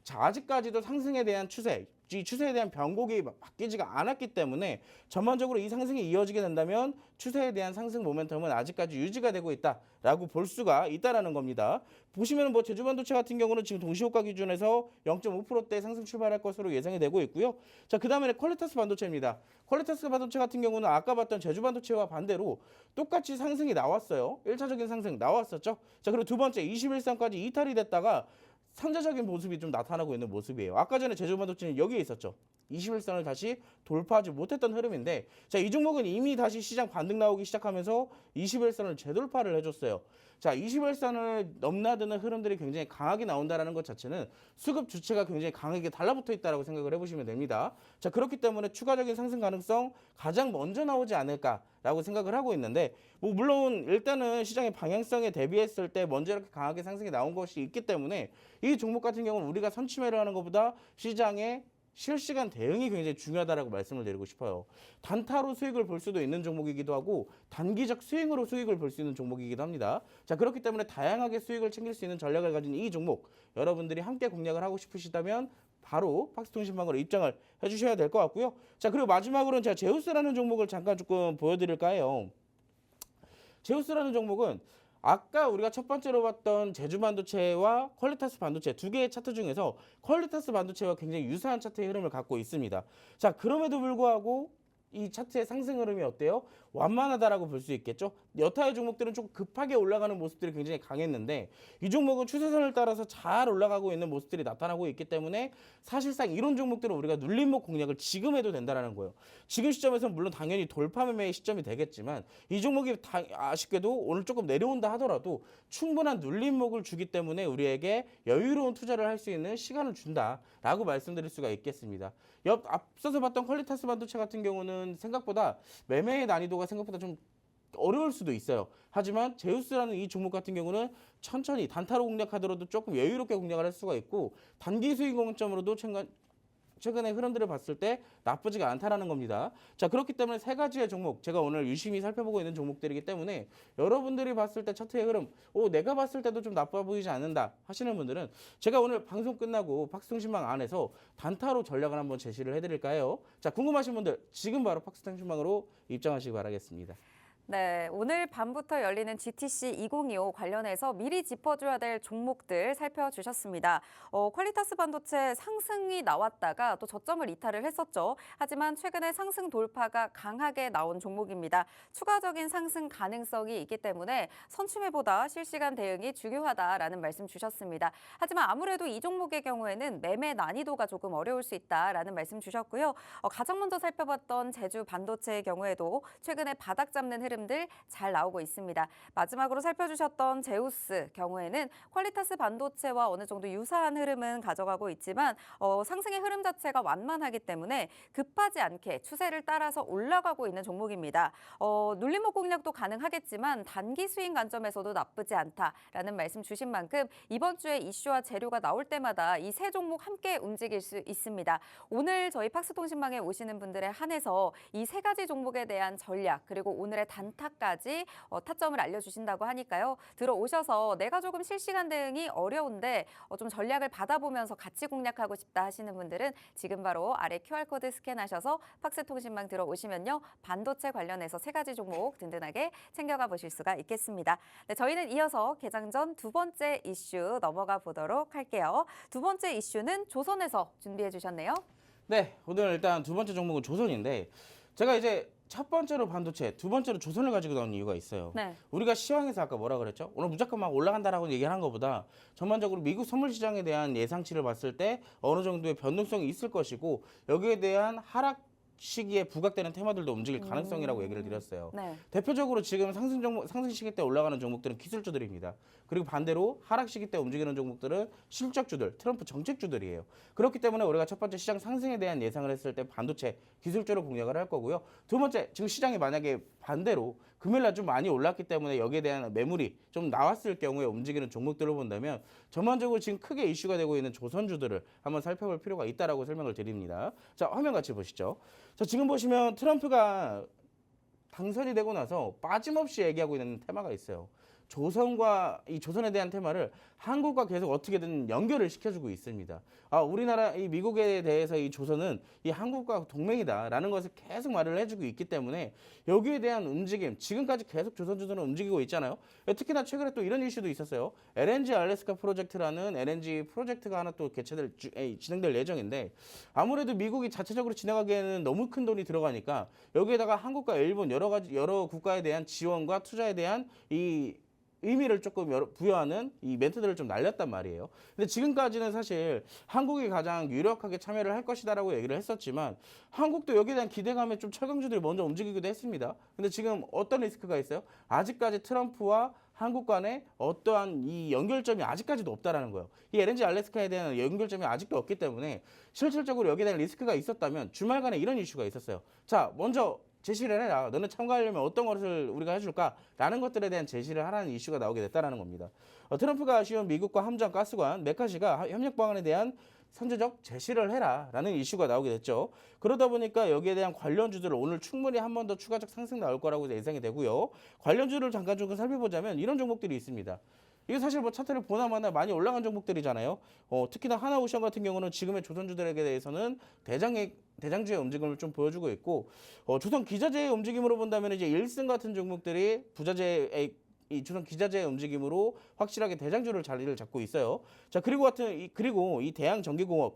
Speaker 3: 자, 아직까지도 상승에 대한 추세, 이 추세에 대한 변곡이 바뀌지가 않았기 때문에 전반적으로 이 상승이 이어지게 된다면 추세에 대한 상승 모멘텀은 아직까지 유지가 되고 있다라고 볼 수가 있다라는 겁니다. 보시면 뭐 제주반도체 같은 경우는 지금 동시호가 기준에서 0.5%대 상승 출발할 것으로 예상이 되고 있고요. 자, 그다음에 퀄리타스 반도체입니다. 퀄리타스 반도체 같은 경우는 아까 봤던 제주반도체와 반대로 똑같이 상승이 나왔어요. 1차적인 상승 나왔었죠. 자, 그리고 두 번째 21선까지 이탈이 됐다가 선제적인 모습이 좀 나타나고 있는 모습이에요. 아까 전에 제주반도체는 여기에 있었죠. 21선을 다시 돌파하지 못했던 흐름인데 자, 이 종목은 이미 다시 시장 반등 나오기 시작하면서 21선을 재돌파를 해줬어요. 자, 21선을 넘나드는 흐름들이 굉장히 강하게 나온다는 것 자체는 수급 주체가 굉장히 강하게 달라붙어 있다고 생각을 해보시면 됩니다. 자, 그렇기 때문에 추가적인 상승 가능성 가장 먼저 나오지 않을까라고 생각을 하고 있는데 뭐 물론 일단은 시장의 방향성에 대비했을 때 먼저 이렇게 강하게 상승이 나온 것이 있기 때문에 이 종목 같은 경우는 우리가 선취매를 하는 것보다 시장의 실시간 대응이 굉장히 중요하다라고 말씀을 드리고 싶어요. 단타로 수익을 볼 수도 있는 종목이기도 하고 단기적 스윙으로 수익을 볼 수 있는 종목이기도 합니다. 자, 그렇기 때문에 다양하게 수익을 챙길 수 있는 전략을 가진 이 종목 여러분들이 함께 공략을 하고 싶으시다면 바로 팍스통신망으로 입장을 해주셔야 될 것 같고요. 자, 그리고 마지막으로는 제가 제우스라는 종목을 잠깐 조금 보여드릴까 해요. 제우스라는 종목은 아까 우리가 첫 번째로 봤던 제주 반도체와 퀄리타스 반도체 두 개의 차트 중에서 퀄리타스 반도체와 굉장히 유사한 차트의 흐름을 갖고 있습니다. 자, 그럼에도 불구하고 이 차트의 상승 흐름이 어때요? 완만하다라고 볼 수 있겠죠. 여타의 종목들은 좀 급하게 올라가는 모습들이 굉장히 강했는데 이 종목은 추세선을 따라서 잘 올라가고 있는 모습들이 나타나고 있기 때문에 사실상 이런 종목들은 우리가 눌림목 공략을 지금 해도 된다는 거예요. 지금 시점에서는 물론 당연히 돌파 매매의 시점이 되겠지만 이 종목이 아쉽게도 오늘 조금 내려온다 하더라도 충분한 눌림목을 주기 때문에 우리에게 여유로운 투자를 할 수 있는 시간을 준다라고 말씀드릴 수가 있겠습니다. 앞서서 봤던 퀄리타스 반도체 같은 경우는 생각보다 매매의 난이도가 생각보다 좀 어려울 수도 있어요. 하지만 제우스라는 이 종목 같은 경우는 천천히 단타로 공략하더라도 조금 여유롭게 공략을 할 수가 있고 단기 수익 공점으로도 최근의 흐름들을 봤을 때 나쁘지가 않다라는 겁니다. 자, 그렇기 때문에 세 가지의 종목 제가 오늘 유심히 살펴보고 있는 종목들이기 때문에 여러분들이 봤을 때 차트의 흐름 내가 봤을 때도 좀 나빠 보이지 않는다 하시는 분들은 제가 오늘 방송 끝나고 팍스통신망 안에서 단타로 전략을 한번 제시를 해드릴까 해요. 자, 궁금하신 분들 지금 바로 팍스통신망으로 입장하시기 바라겠습니다.
Speaker 1: 네, 오늘 밤부터 열리는 GTC 2025 관련해서 미리 짚어줘야 될 종목들 살펴주셨습니다. 퀄리타스 반도체 상승이 나왔다가 또 저점을 이탈을 했었죠. 하지만 최근에 상승 돌파가 강하게 나온 종목입니다. 추가적인 상승 가능성이 있기 때문에 선취매보다 실시간 대응이 중요하다라는 말씀 주셨습니다. 하지만 아무래도 이 종목의 경우에는 매매 난이도가 조금 어려울 수 있다라는 말씀 주셨고요. 가장 먼저 살펴봤던 제주 반도체의 경우에도 최근에 바닥 잡는 흐름 흐름들 잘 나오고 있습니다. 마지막으로 살펴주셨던 제우스 경우에는 퀄리타스 반도체와 어느 정도 유사한 흐름은 가져가고 있지만 상승의 흐름 자체가 완만하기 때문에 급하지 않게 추세를 따라서 올라가고 있는 종목입니다. 눌림목 공략도 가능하겠지만 단기 스윙 관점에서도 나쁘지 않다라는 말씀 주신 만큼 이번 주에 이슈와 재료가 나올 때마다 이 세 종목 함께 움직일 수 있습니다. 오늘 저희 팍스통신망에 오시는 분들에 한해서 이 세 가지 종목에 대한 전략 그리고 오늘의 단타까지 타점을 알려주신다고 하니까요. 들어오셔서 내가 조금 실시간 대응이 어려운데 좀 전략을 받아보면서 같이 공략하고 싶다 하시는 분들은 지금 바로 아래 QR코드 스캔하셔서 팍스통신망 들어오시면요. 반도체 관련해서 세 가지 종목 든든하게 챙겨가 보실 수가 있겠습니다. 네, 저희는 이어서 개장 전 두 번째 이슈 넘어가 보도록 할게요. 두 번째 이슈는 조선에서 준비해 주셨네요.
Speaker 3: 네, 오늘 일단 두 번째 종목은 조선인데 제가 이제 첫 번째로 반도체, 두 번째로 조선을 가지고 나온 이유가 있어요.
Speaker 1: 네.
Speaker 3: 우리가 시황에서 아까 뭐라 그랬죠? 오늘 무조건 막 올라간다라고 얘기를 한 것보다 전반적으로 미국 선물 시장에 대한 예상치를 봤을 때 어느 정도의 변동성이 있을 것이고 여기에 대한 하락 시기에 부각되는 테마들도 움직일 가능성이라고 얘기를 드렸어요.
Speaker 1: 네.
Speaker 3: 대표적으로 지금 상승 시기 때 올라가는 종목들은 기술주들입니다. 그리고 반대로 하락 시기 때 움직이는 종목들은 실적주들, 트럼프 정책주들이에요. 그렇기 때문에 우리가 첫 번째 시장 상승에 대한 예상을 했을 때 반도체, 기술주로 공략을 할 거고요. 두 번째, 지금 시장이 만약에 반대로 금요일날 좀 많이 올랐기 때문에 여기에 대한 매물이 좀 나왔을 경우에 움직이는 종목들을 본다면 전반적으로 지금 크게 이슈가 되고 있는 조선주들을 한번 살펴볼 필요가 있다라고 설명을 드립니다. 자, 화면 같이 보시죠. 자, 지금 보시면 트럼프가 당선이 되고 나서 빠짐없이 얘기하고 있는 테마가 있어요. 조선과 이 조선에 대한 테마를 한국과 계속 어떻게든 연결을 시켜주고 있습니다. 우리나라 이 미국에 대해서 이 조선은 이 한국과 동맹이다라는 것을 계속 말을 해주고 있기 때문에 여기에 대한 움직임, 지금까지 계속 조선주들은 움직이고 있잖아요. 특히나 최근에 또 이런 이슈도 있었어요. LNG 알래스카 프로젝트라는 LNG 프로젝트가 하나 또 진행될 예정인데 아무래도 미국이 자체적으로 진행하기에는 너무 큰 돈이 들어가니까 여기에다가 한국과 일본 여러 국가에 대한 지원과 투자에 대한 이 의미를 조금 부여하는 이 멘트들을 좀 날렸단 말이에요. 근데 지금까지는 사실 한국이 가장 유력하게 참여를 할 것이다라고 얘기를 했었지만 한국도 여기에 대한 기대감에 좀 철강주들이 먼저 움직이기도 했습니다. 근데 지금 어떤 리스크가 있어요? 아직까지 트럼프와 한국 간에 어떠한 이 연결점이 아직까지도 없다라는 거예요. 이 LNG 알래스카에 대한 연결점이 아직도 없기 때문에 실질적으로 여기에 대한 리스크가 있었다면 주말간에 이런 이슈가 있었어요. 자, 먼저 제시를 해라. 너는 참가하려면 어떤 것을 우리가 해줄까? 라는 것들에 대한 제시를 하라는 이슈가 나오게 됐다는 겁니다. 트럼프가 아쉬운 미국과 함정 가스관 메카시가 협력 방안에 대한 선제적 제시를 해라 라는 이슈가 나오게 됐죠. 그러다 보니까 여기에 대한 관련주들을 오늘 충분히 한 번 더 추가적 상승 나올 거라고 예상이 되고요. 관련주를 잠깐 조금 살펴보자면 이런 종목들이 있습니다. 이게 사실 뭐 차트를 보나마나 많이 올라간 종목들이잖아요. 특히나 하나오션 같은 경우는 지금의 조선주들에게 대해서는 대장주의 움직임을 좀 보여주고 있고 조선 기자재의 움직임으로 본다면 이제 일승 같은 종목들이 이 조선 기자재의 움직임으로 확실하게 대장주를 자리를 잡고 있어요. 자, 그리고 이 대양전기공업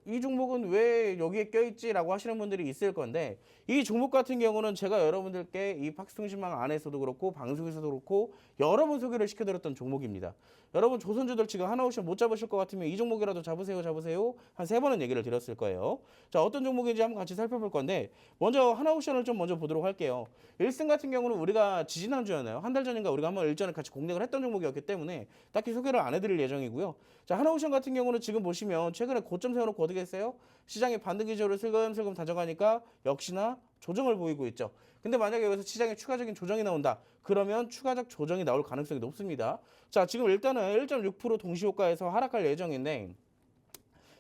Speaker 3: 이 종목은 왜 여기에 껴있지라고 하시는 분들이 있을 건데 이 종목 같은 경우는 제가 여러분들께 이 팍스통신망 안에서도 그렇고 방송에서도 그렇고 여러 번 소개를 시켜드렸던 종목입니다. 여러분 조선주들 지금 하나오션 못 잡으실 것 같으면 이 종목이라도 잡으세요 한 3번은 얘기를 드렸을 거예요. 자, 어떤 종목인지 한번 같이 살펴볼 건데 먼저 하나오션을 좀 먼저 보도록 할게요. 일승 같은 경우는 우리가 지지난주였나요? 한 달 전인가 우리가 한번 일전에 같이 공략을 했던 종목이었기 때문에 딱히 소개를 안 해드릴 예정이고요. 자, 하나오션 같은 경우는 지금 보시면 최근에 고점 세워놓고 어떻게 했어요? 시장이 반등 기조를 슬금슬금 다져가니까 역시나 조정을 보이고 있죠. 근데 만약에 여기서 시장에 추가적인 조정이 나온다. 그러면 추가적 조정이 나올 가능성이 높습니다. 자, 지금 일단은 1.6% 동시효과에서 하락할 예정인데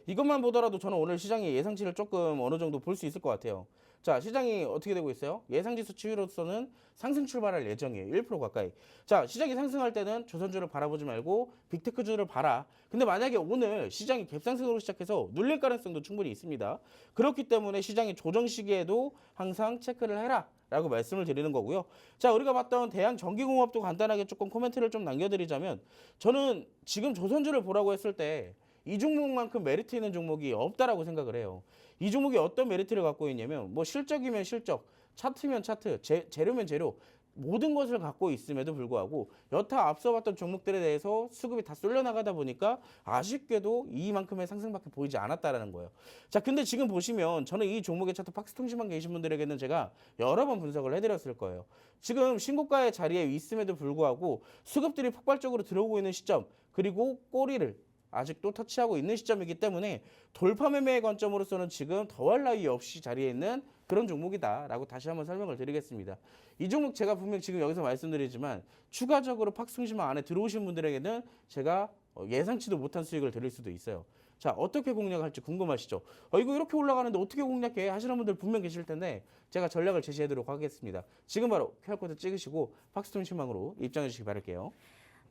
Speaker 3: 이것만 보더라도 저는 오늘 시장의 예상치를 조금 어느 정도 볼 수 있을 것 같아요. 자, 시장이 어떻게 되고 있어요? 예상지 수치로서는 상승 출발할 예정이에요. 1% 가까이. 자, 시장이 상승할 때는 조선주를 바라보지 말고 빅테크주를 봐라. 근데 만약에 오늘 시장이 갭상승으로 시작해서 눌릴 가능성도 충분히 있습니다. 그렇기 때문에 시장이 조정 시기에도 항상 체크를 해라. 라고 말씀을 드리는 거고요. 자, 우리가 봤던 대한전기공업도 간단하게 조금 코멘트를 좀 남겨드리자면 저는 지금 조선주를 보라고 했을 때 이 종목만큼 메리트 있는 종목이 없다라고 생각을 해요. 이 종목이 어떤 메리트를 갖고 있냐면 뭐 실적이면 실적, 차트면 차트, 재료면 재료 모든 것을 갖고 있음에도 불구하고 여타 앞서 봤던 종목들에 대해서 수급이 다 쏠려 나가다 보니까 아쉽게도 이만큼의 상승밖에 보이지 않았다라는 거예요. 자, 근데 지금 보시면 저는 이 종목의 차트 박스통신만 계신 분들에게는 제가 여러 번 분석을 해드렸을 거예요. 지금 신고가의 자리에 있음에도 불구하고 수급들이 폭발적으로 들어오고 있는 시점, 그리고 꼬리를 아직도 터치하고 있는 시점이기 때문에 돌파 매매의 관점으로서는 지금 더할 나위 없이 자리에 있는 그런 종목이다라고 다시 한번 설명을 드리겠습니다. 이 종목 제가 분명 지금 여기서 말씀드리지만 추가적으로 박스통신망 안에 들어오신 분들에게는 제가 예상치도 못한 수익을 드릴 수도 있어요. 자, 어떻게 공략할지 궁금하시죠? 이거 이렇게 올라가는데 어떻게 공략해? 하시는 분들 분명 계실 텐데 제가 전략을 제시하도록 하겠습니다. 지금 바로 QR코드 찍으시고 박스통신망으로 입장해 주시기 바랄게요.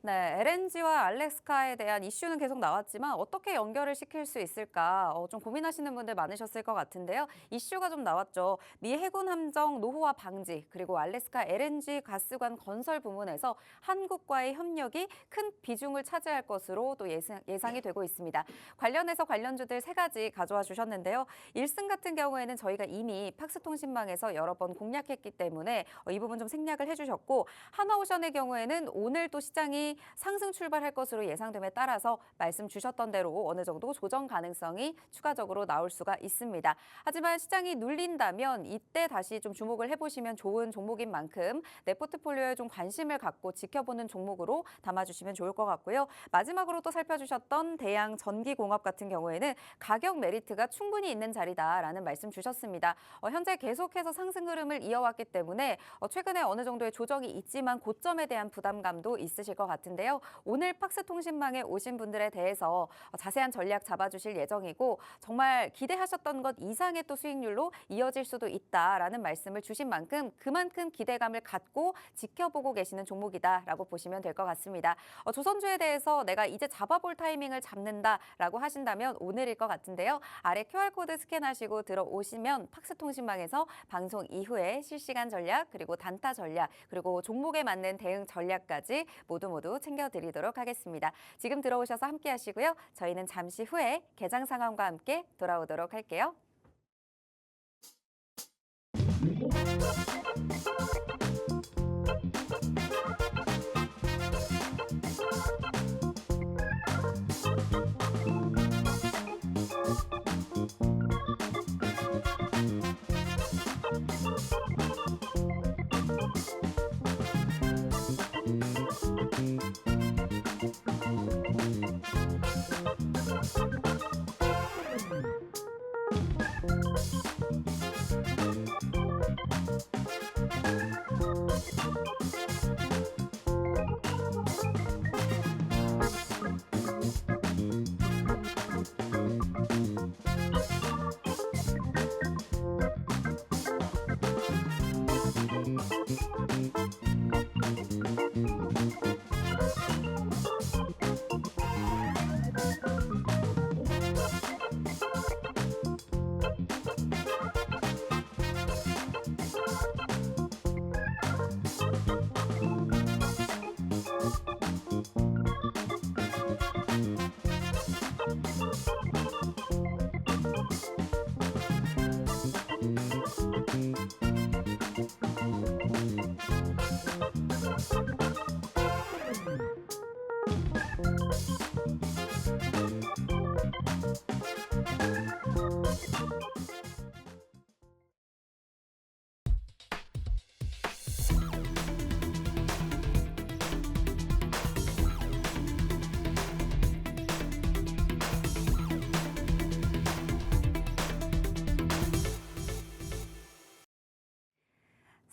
Speaker 1: 네, LNG와 알래스카에 대한 이슈는 계속 나왔지만 어떻게 연결을 시킬 수 있을까 좀 고민하시는 분들 많으셨을 것 같은데요. 이슈가 좀 나왔죠. 미 해군 함정 노후화 방지 그리고 알래스카 LNG 가스관 건설 부문에서 한국과의 협력이 큰 비중을 차지할 것으로 또 예상이 되고 있습니다. 관련해서 관련주들 세 가지 가져와 주셨는데요. 1승 같은 경우에는 저희가 이미 팍스통신망에서 여러 번 공략했기 때문에 이 부분 좀 생략을 해주셨고 한화오션의 경우에는 오늘 또 시장이 상승 출발할 것으로 예상됨에 따라서 말씀 주셨던 대로 어느 정도 조정 가능성이 추가적으로 나올 수가 있습니다. 하지만 시장이 눌린다면 이때 다시 좀 주목을 해보시면 좋은 종목인 만큼 내 포트폴리오에 좀 관심을 갖고 지켜보는 종목으로 담아주시면 좋을 것 같고요. 마지막으로 또 살펴주셨던 대양 전기공업 같은 경우에는 가격 메리트가 충분히 있는 자리다라는 말씀 주셨습니다. 현재 계속해서 상승 흐름을 이어왔기 때문에 최근에 어느 정도의 조정이 있지만 고점에 대한 부담감도 있으실 것 같은데요. 오늘 팍스통신망에 오신 분들에 대해서 자세한 전략 잡아주실 예정이고 정말 기대하셨던 것 이상의 또 수익률로 이어질 수도 있다라는 말씀을 주신 만큼 그만큼 기대감을 갖고 지켜보고 계시는 종목이다라고 보시면 될 것 같습니다. 조선주에 대해서 내가 이제 잡아볼 타이밍을 잡는다라고 하신다면 오늘일 것 같은데요. 아래 QR코드 스캔하시고 들어오시면 팍스통신망에서 방송 이후에 실시간 전략 그리고 단타 전략 그리고 종목에 맞는 대응 전략까지 모두 챙겨드리도록 하겠습니다. 지금 들어오셔서 함께 하시고요. 저희는 잠시 후에 개장 상황과 함께 돌아오도록 할게요.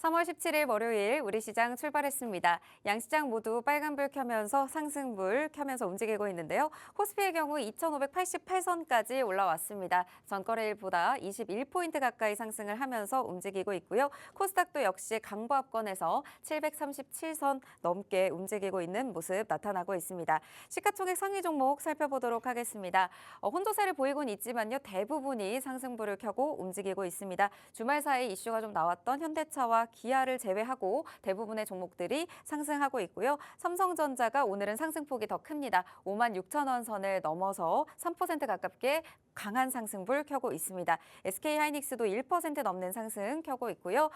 Speaker 1: (3월 17일) 월요일 우리 시장 출발했습니다. 양시장 모두 빨간불 켜면서 상승불 켜면서 움직이고 있는데요. 코스피의 경우 2,588선까지 올라왔습니다. 전거래일보다 21포인트 가까이 상승을 하면서 움직이고 있고요. 코스닥도 역시 강보합권에서 737선 넘게 움직이고 있는 모습 나타나고 있습니다. 시가총액 상위 종목 살펴보도록 하겠습니다. 혼조세를 보이곤 있지만요. 대부분이 상승불을 켜고 움직이고 있습니다. 주말 사이 이슈가 좀 나왔던 현대차와 기아를 제외하고 대부분의 종목들이 상승하고 있고요. 삼성전자가 오늘은 상승폭이 더 큽니다. 56,000원 선을 넘어서 3% 가깝게 강한 상승불 켜고 있습니다. SK하이닉스도 1% 넘는 상승 켜고 있고요.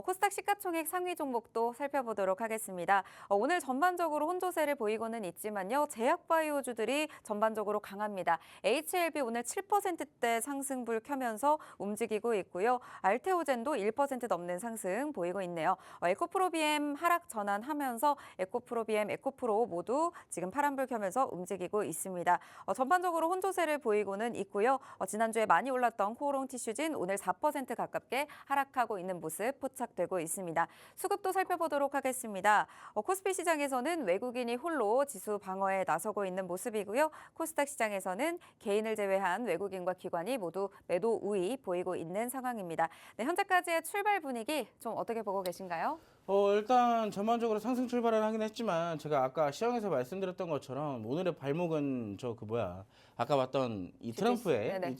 Speaker 1: 코스닥 시가총액 상위 종목도 살펴보도록 하겠습니다. 오늘 전반적으로 혼조세를 보이고는 있지만요. 제약바이오주들이 전반적으로 강합니다. HLB 오늘 7%대 상승불 켜면서 움직이고 있고요. 알테오젠도 1% 넘는 상승 보이고 있네요. 에코프로비엠 하락 전환하면서 에코프로비엠, 에코프로 모두 지금 파란불 켜면서 움직이고 있습니다. 전반적으로 혼조세를 보이고는 있고요. 지난주에 많이 올랐던 코오롱 티슈진 오늘 4% 가깝게 하락하고 있는 모습 포착되고 있습니다. 수급도 살펴보도록 하겠습니다. 코스피 시장에서는 외국인이 홀로 지수 방어에 나서고 있는 모습이고요. 코스닥 시장에서는 개인을 제외한 외국인과 기관이 모두 매도 우위 보이고 있는 상황입니다. 네, 현재까지의 출발 분위기 좀 어떻게 보고 계신가요?
Speaker 3: 일단 전반적으로 상승 출발을 하긴 했지만 제가 아까 시황에서 말씀드렸던 것처럼 오늘의 발목은 아까 봤던 이 트럼프의
Speaker 1: 네네.
Speaker 3: 이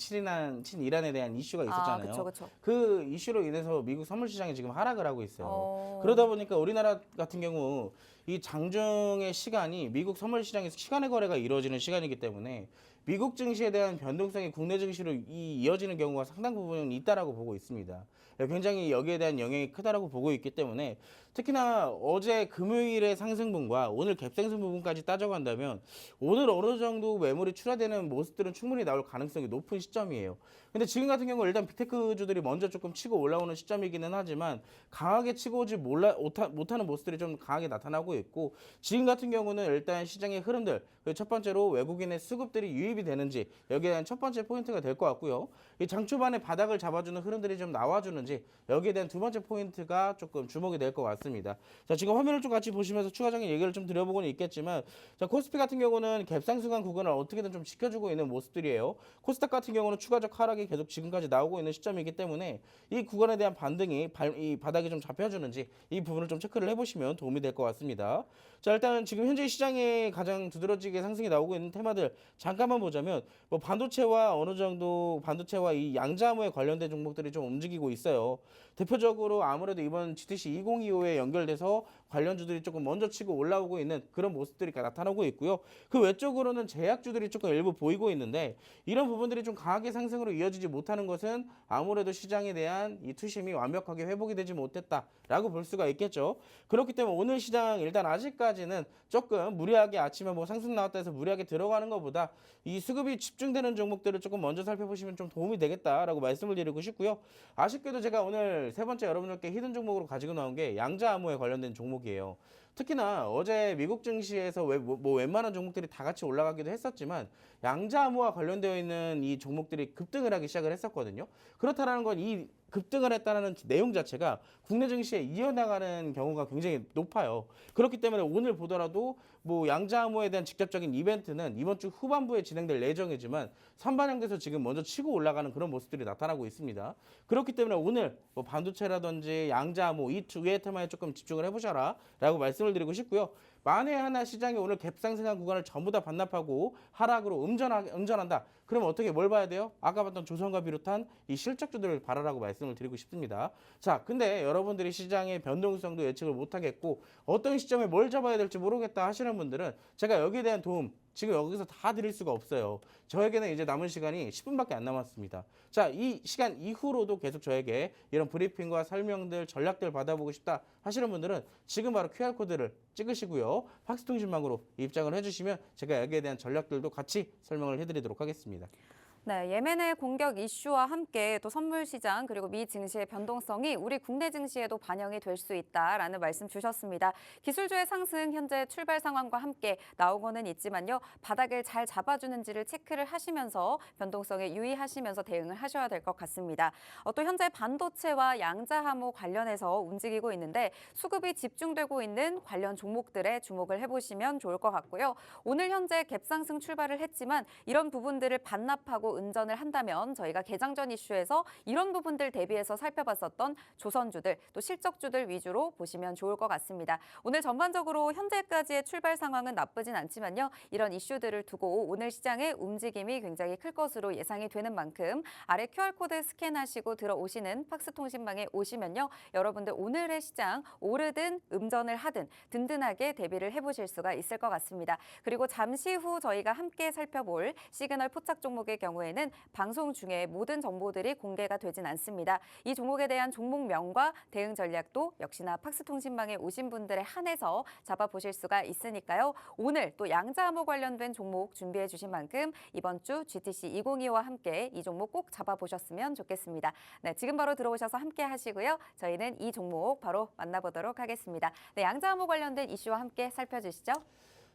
Speaker 3: 친이란에 대한 이슈가 있었잖아요.
Speaker 1: 그렇죠.
Speaker 3: 그 이슈로 인해서 미국 선물 시장이 지금 하락을 하고 있어요.
Speaker 1: 어.
Speaker 3: 그러다 보니까 우리나라 같은 경우 이 장중의 시간이 미국 선물 시장에서 시간의 거래가 이루어지는 시간이기 때문에 미국 증시에 대한 변동성이 국내 증시로 이어지는 경우가 상당 부분 있다라고 보고 있습니다. 굉장히 여기에 대한 영향이 크다라고 보고 있기 때문에 특히나 어제 금요일의 상승분과 오늘 갭상승 부분까지 따져간다면 오늘 어느 정도 매물이 출하되는 모습들은 충분히 나올 가능성이 높은 시점이에요. 근데 지금 같은 경우 일단 빅테크주들이 먼저 조금 치고 올라오는 시점이기는 하지만 강하게 치고 오지 못하는 모습들이 좀 강하게 나타나고 있고 지금 같은 경우는 일단 시장의 흐름들 첫 번째로 외국인의 수급들이 유입이 되는지 여기에 대한 첫 번째 포인트가 될 것 같고요. 이 장 초반에 바닥을 잡아주는 흐름들이 좀 나와주는지 여기에 대한 두 번째 포인트가 조금 주목이 될 것 같습니다. 자, 지금 화면을 좀 같이 보시면서 추가적인 얘기를 좀 드려보고는 있겠지만 자, 코스피 같은 경우는 갭상승한 구간을 어떻게든 좀 지켜주고 있는 모습들이에요. 코스닥 같은 경우는 추가적 하락이 계속 지금까지 나오고 있는 시점이기 때문에 이 구간에 대한 반등이 이 바닥이 좀 잡혀주는지 이 부분을 좀 체크를 해보시면 도움이 될 것 같습니다. 자, 일단 지금 현재 시장에 가장 두드러지게 상승이 나오고 있는 테마들 잠깐만 보자면 뭐 반도체와 어느 정도 반도체와 이 양자암호에 관련된 종목들이 좀 움직이고 있어요. 대표적으로 아무래도 이번 GTC 2025에 연결돼서 관련주들이 조금 먼저 치고 올라오고 있는 그런 모습들이 나타나고 있고요. 그 외적으로는 제약주들이 조금 일부 보이고 있는데 이런 부분들이 좀 강하게 상승으로 이어지지 못하는 것은 아무래도 시장에 대한 이 투심이 완벽하게 회복이 되지 못했다라고 볼 수가 있겠죠. 그렇기 때문에 오늘 시장 일단 아직까지는 조금 무리하게 아침에 뭐 상승 나왔다 해서 무리하게 들어가는 것보다 이 수급이 집중되는 종목들을 조금 먼저 살펴보시면 좀 도움이 되겠다라고 말씀을 드리고 싶고요. 아쉽게도 제가 오늘 세 번째 여러분들께 히든 종목으로 가지고 나온 게 양자암호에 관련된 종목이에요. 특히나 어제 미국 증시에서 웬만한 종목들이 다 같이 올라가기도 했었지만 양자암호와 관련되어 있는 이 종목들이 급등을 하기 시작을 했었거든요. 그렇다는 건 이 급등을 했다는 내용 자체가 국내 증시에 이어나가는 경우가 굉장히 높아요. 그렇기 때문에 오늘 보더라도 뭐 양자암호에 대한 직접적인 이벤트는 이번 주 후반부에 진행될 예정이지만 선반영돼서 지금 먼저 치고 올라가는 그런 모습들이 나타나고 있습니다. 그렇기 때문에 오늘 뭐 반도체라든지 양자암호 이 두 개의 테마에 조금 집중을 해보셔라 라고 말씀을 드리고 싶고요. 만에 하나 시장이 오늘 갭상승한 구간을 전부 다 반납하고 하락으로 음전한다. 그러면 어떻게 뭘 봐야 돼요? 아까 봤던 조선과 비롯한 이 실적주들을 바라라고 말씀을 드리고 싶습니다. 자, 근데 여러분들이 시장의 변동성도 예측을 못하겠고 어떤 시점에 뭘 잡아야 될지 모르겠다 하시는 분들은 제가 여기에 대한 도움 지금 여기서 다 드릴 수가 없어요. 저에게는 이제 남은 시간이 10분밖에 안 남았습니다. 자, 이 시간 이후로도 계속 저에게 이런 브리핑과 설명들, 전략들 받아보고 싶다 하시는 분들은 지금 바로 QR코드를 찍으시고요. 팍스통신망으로 입장을 해주시면 제가 여기에 대한 전략들도 같이 설명을 해드리도록 하겠습니다.
Speaker 1: 네, 예멘의 공격 이슈와 함께 또 선물 시장 그리고 미 증시의 변동성이 우리 국내 증시에도 반영이 될 수 있다라는 말씀 주셨습니다. 기술주의 상승 현재 출발 상황과 함께 나오고는 있지만요. 바닥을 잘 잡아주는지를 체크를 하시면서 변동성에 유의하시면서 대응을 하셔야 될 것 같습니다. 또 현재 반도체와 양자암호 관련해서 움직이고 있는데 수급이 집중되고 있는 관련 종목들에 주목을 해보시면 좋을 것 같고요. 오늘 현재 갭상승 출발을 했지만 이런 부분들을 반납하고 운전을 한다면 저희가 개장전 이슈에서 이런 부분들 대비해서 살펴봤었던 조선주들 또 실적주들 위주로 보시면 좋을 것 같습니다. 오늘 전반적으로 현재까지의 출발 상황은 나쁘진 않지만요. 이런 이슈들을 두고 오늘 시장의 움직임이 굉장히 클 것으로 예상이 되는 만큼 아래 QR코드 스캔하시고 들어오시는 팍스통신망에 오시면요. 여러분들 오늘의 시장 오르든 음전을 하든 든든하게 대비를 해보실 수가 있을 것 같습니다. 그리고 잠시 후 저희가 함께 살펴볼 시그널 포착 종목의 경우 경우에는 방송 중에 모든 정보들이 공개가 되진 않습니다. 이 종목에 대한 종목명과 대응 전략도 역시나 팍스통신망에 오신 분들에 한해서 잡아보실 수가 있으니까요. 오늘 또 양자암호 관련된 종목 준비해 주신 만큼 이번 주 GTC 2025와 함께 이 종목 꼭 잡아보셨으면 좋겠습니다. 네, 지금 바로 들어오셔서 함께 하시고요. 저희는 이 종목 바로 만나보도록 하겠습니다. 네, 양자암호 관련된 이슈와 함께 살펴주시죠.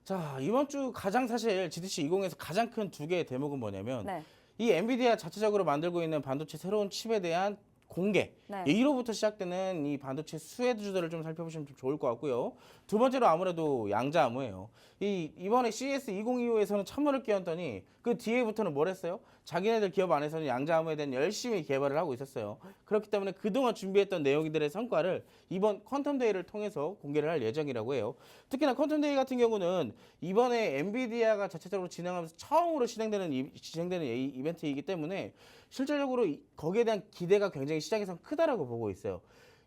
Speaker 3: 자, 이번 주 가장 사실 GTC 20에서 가장 큰 두 개의 대목은 뭐냐면
Speaker 1: 네.
Speaker 3: 이 엔비디아 자체적으로 만들고 있는 반도체 새로운 칩에 대한 공개.
Speaker 1: 네.
Speaker 3: 이로부터 시작되는 이 반도체 수혜주들을 좀 살펴보시면 좀 좋을 것 같고요. 두 번째로 아무래도 양자암호예요. 이번에 CES 2025에서는 찬물을 끼얹더니 그 뒤에부터는 뭘 했어요? 자기네들 기업 안에서는 양자암호에 대한 열심히 개발을 하고 있었어요. 그렇기 때문에 그동안 준비했던 내용들의 성과를 이번 퀀텀 데이를 통해서 공개를 할 예정이라고 해요. 특히나 퀀텀 데이 같은 경우는 이번에 엔비디아가 자체적으로 진행하면서 처음으로 진행되는 이벤트이기 때문에 실질적으로 거기에 대한 기대가 굉장히 시장에서 크다라고 보고 있어요.